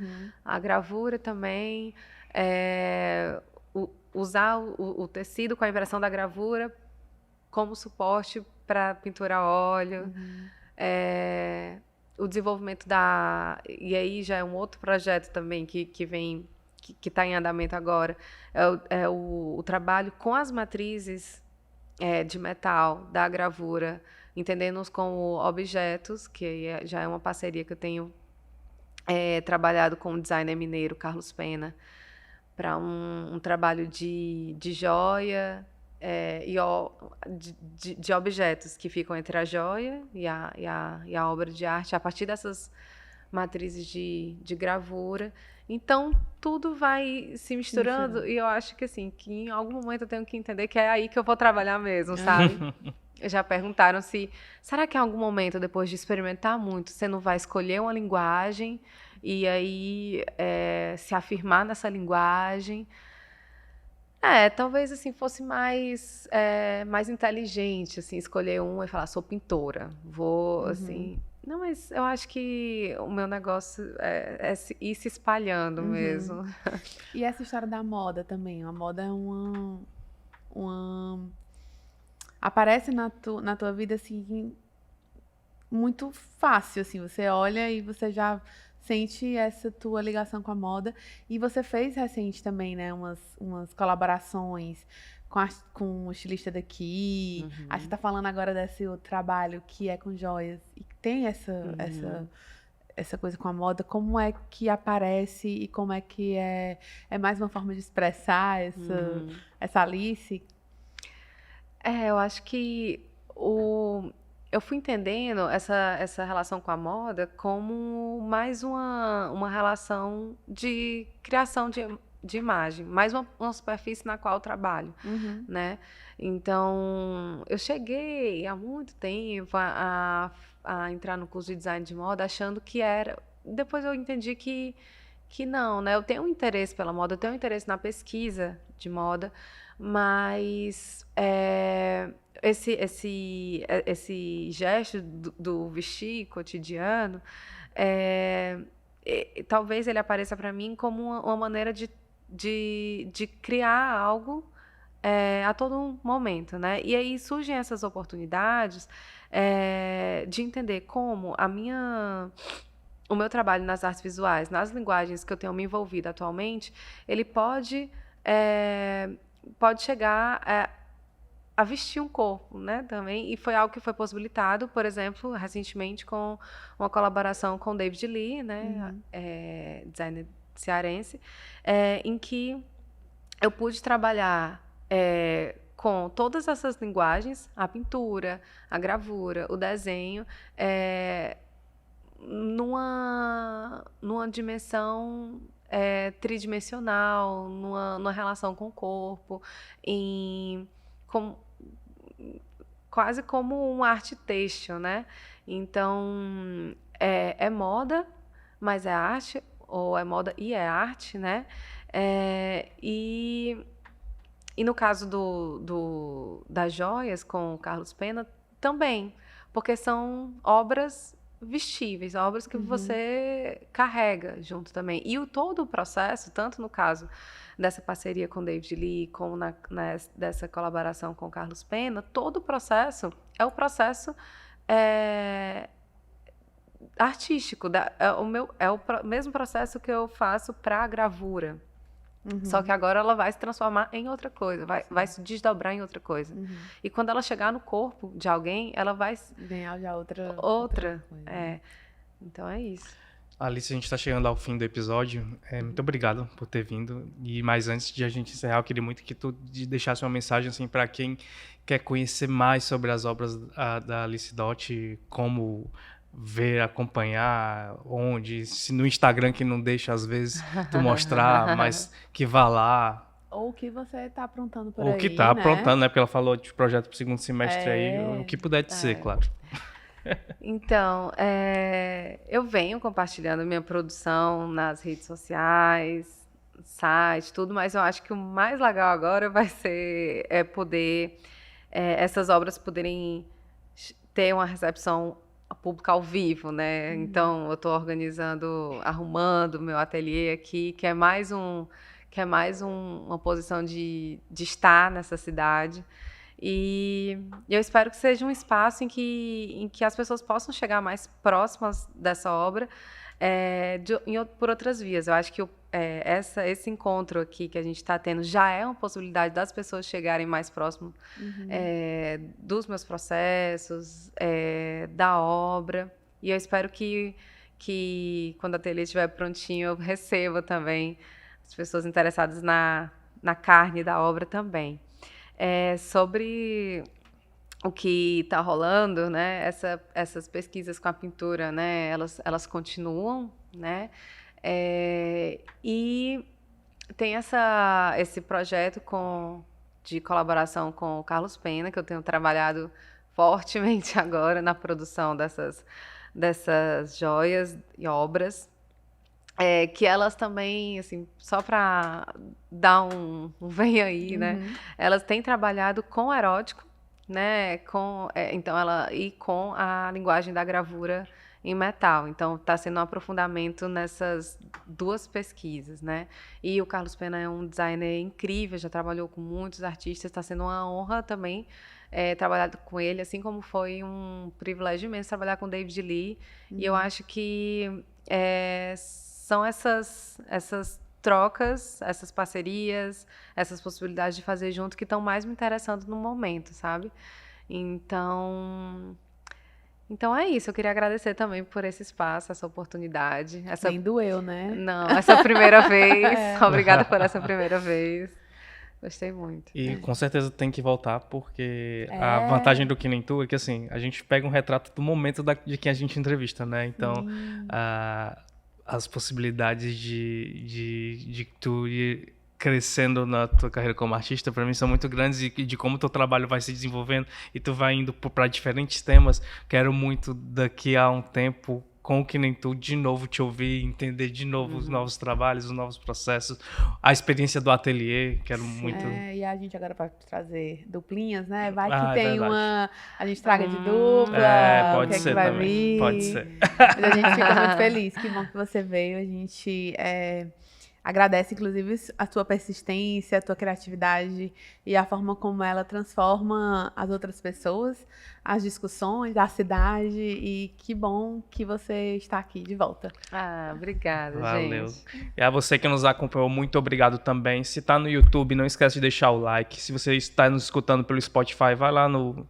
A gravura também, usar o tecido com a impressão da gravura como suporte para pintura a óleo. o desenvolvimento e aí já é um outro projeto também que vem, que está em andamento agora, é o trabalho com as matrizes de metal, da gravura, entendendo-os como objetos, que já é uma parceria que eu tenho trabalhado com o designer mineiro Carlos Pena, para um trabalho de joia de objetos que ficam entre a joia e a obra de arte, a partir dessas matrizes de gravura. Então, tudo vai se misturando e eu acho que, assim, que em algum momento eu tenho que entender que é aí que eu vou trabalhar mesmo, sabe? Já perguntaram será que em algum momento, depois de experimentar muito, você não vai escolher uma linguagem e aí se afirmar nessa linguagem? Talvez assim fosse mais inteligente, assim, escolher e falar, sou pintora, vou, assim... Não, mas eu acho que o meu negócio é ir se espalhando mesmo.
E essa história da moda também, a moda é aparece na tua vida, assim, muito fácil, assim, você olha e você já sente essa tua ligação com a moda. E você fez recente também, né, umas colaborações com o estilista daqui. Aí você tá falando agora desse outro trabalho que é com joias. E tem essa coisa com a moda. Como é que aparece e como é que é mais uma forma de expressar essa Alice?
Eu acho que eu fui entendendo essa relação com a moda como mais uma relação de criação de imagem, mais uma superfície na qual eu trabalho, né? Então, eu cheguei há muito tempo a entrar no curso de design de moda achando que era... Depois eu entendi que não, né? Eu tenho um interesse pela moda, eu tenho um interesse na pesquisa de moda, mas esse gesto do vestir cotidiano, talvez ele apareça para mim como uma maneira de criar algo a todo momento, né? E aí surgem essas oportunidades de entender como o meu trabalho nas artes visuais, nas linguagens que eu tenho me envolvido atualmente, ele pode chegar a vestir um corpo, né, também, e foi algo que foi possibilitado, por exemplo, recentemente com uma colaboração com David Lee, né, designer cearense, em que eu pude trabalhar com todas essas linguagens, a pintura, a gravura, o desenho, numa dimensão tridimensional, numa relação com o corpo, quase como uma arte têxtil, né? Então, é moda, mas é arte, ou é moda e é arte, né? E no caso das joias, com o Carlos Pena, também, porque são obras vestíveis, obras que você carrega junto também. E todo o processo, tanto no caso dessa parceria com David Lee, como dessa colaboração com Carlos Pena, todo o processo é o processo artístico, é o mesmo processo que eu faço para a gravura. Só que agora ela vai se transformar em outra coisa, vai se desdobrar em outra coisa. E quando ela chegar no corpo de alguém, ela vai
ganhar já outra
coisa. Então é isso.
Alice, a gente está chegando ao fim do episódio. Muito obrigado por ter vindo. E mais antes de a gente encerrar, eu queria muito que tu deixasse uma mensagem assim, para quem quer conhecer mais sobre as obras da Alice Dott, como ver, acompanhar, onde, se no Instagram que não deixa às vezes tu mostrar, mas que vá lá.
Ou o que você está aprontando por aí,
ou que está aprontando, né? Porque ela falou de projeto para o segundo semestre aí, o que puder de ser, claro.
Então, eu venho compartilhando minha produção nas redes sociais, site, tudo, mas eu acho que o mais legal agora vai ser poder essas obras poderem ter uma recepção pública ao vivo, né? Então, eu estou arrumando meu ateliê aqui, que é mais uma posição de estar nessa cidade. E eu espero que seja um espaço em que as pessoas possam chegar mais próximas dessa obra por outras vias. Eu acho que esse encontro aqui que a gente está tendo já é uma possibilidade das pessoas chegarem mais próximo dos meus processos, da obra. E eu espero que quando a ateliê estiver prontinho, eu receba também as pessoas interessadas na carne da obra também. Sobre o que está rolando, né? Essas pesquisas com a pintura, né? Elas continuam, né? E tem esse projeto de colaboração com o Carlos Pena, que eu tenho trabalhado fortemente agora na produção dessas joias e obras. Que elas também, assim, só para dar um vem aí, né? Elas têm trabalhado com erótico, né? Com a linguagem da gravura em metal. Então, está sendo um aprofundamento nessas duas pesquisas, né? E o Carlos Pena é um designer incrível, já trabalhou com muitos artistas, está sendo uma honra também trabalhar com ele, assim como foi um privilégio imenso trabalhar com David Lee. E eu acho que são essas trocas, essas parcerias, essas possibilidades de fazer junto que estão mais me interessando no momento, sabe? Então é isso. Eu queria agradecer também por esse espaço, essa oportunidade.
Nem doeu, né?
Não, essa primeira vez. Obrigada por essa primeira vez. Gostei muito.
E com certeza tem que voltar, porque a vantagem do Que Nem Tu é que, assim, a gente pega um retrato do momento de quem a gente entrevista, né? Então, as possibilidades de tu ir crescendo na tua carreira como artista, para mim, são muito grandes, e de como teu trabalho vai se desenvolvendo e tu vai indo para diferentes temas. Quero muito, daqui a um tempo, com o Que Nem Tu, de novo te ouvir, entender de novo os novos trabalhos, os novos processos, a experiência do ateliê, quero muito.
E a gente agora vai trazer duplinhas, né? Vai que
É
tem
verdade.
a gente traga de dupla,
Pode
o que
ser
é que vai
também,
vir.
pode ser.
Mas a gente fica muito feliz, que bom que você veio, a gente agradece, inclusive, a tua persistência, a tua criatividade e a forma como ela transforma as outras pessoas, as discussões, a cidade. E que bom que você está aqui de volta.
Obrigada,
Valeu.
gente.
E a você que nos acompanhou, muito obrigado também. Se está no YouTube, não esquece de deixar o like. Se você está nos escutando pelo Spotify, vai lá no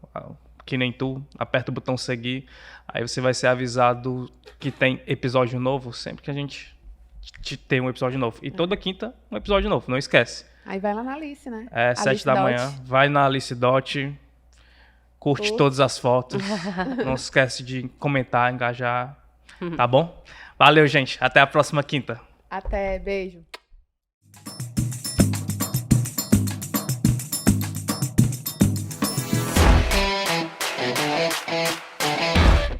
Que Nem Tu, aperta o botão seguir. Aí você vai ser avisado que tem episódio novo sempre que a gente tem um episódio novo. E toda quinta, um episódio novo, não esquece.
Aí vai lá na Alice, né?
7 da manhã, vai na Alice Dot, curte todas as fotos, não esquece de comentar, engajar, tá bom? Valeu, gente, até a próxima quinta.
Até, beijo.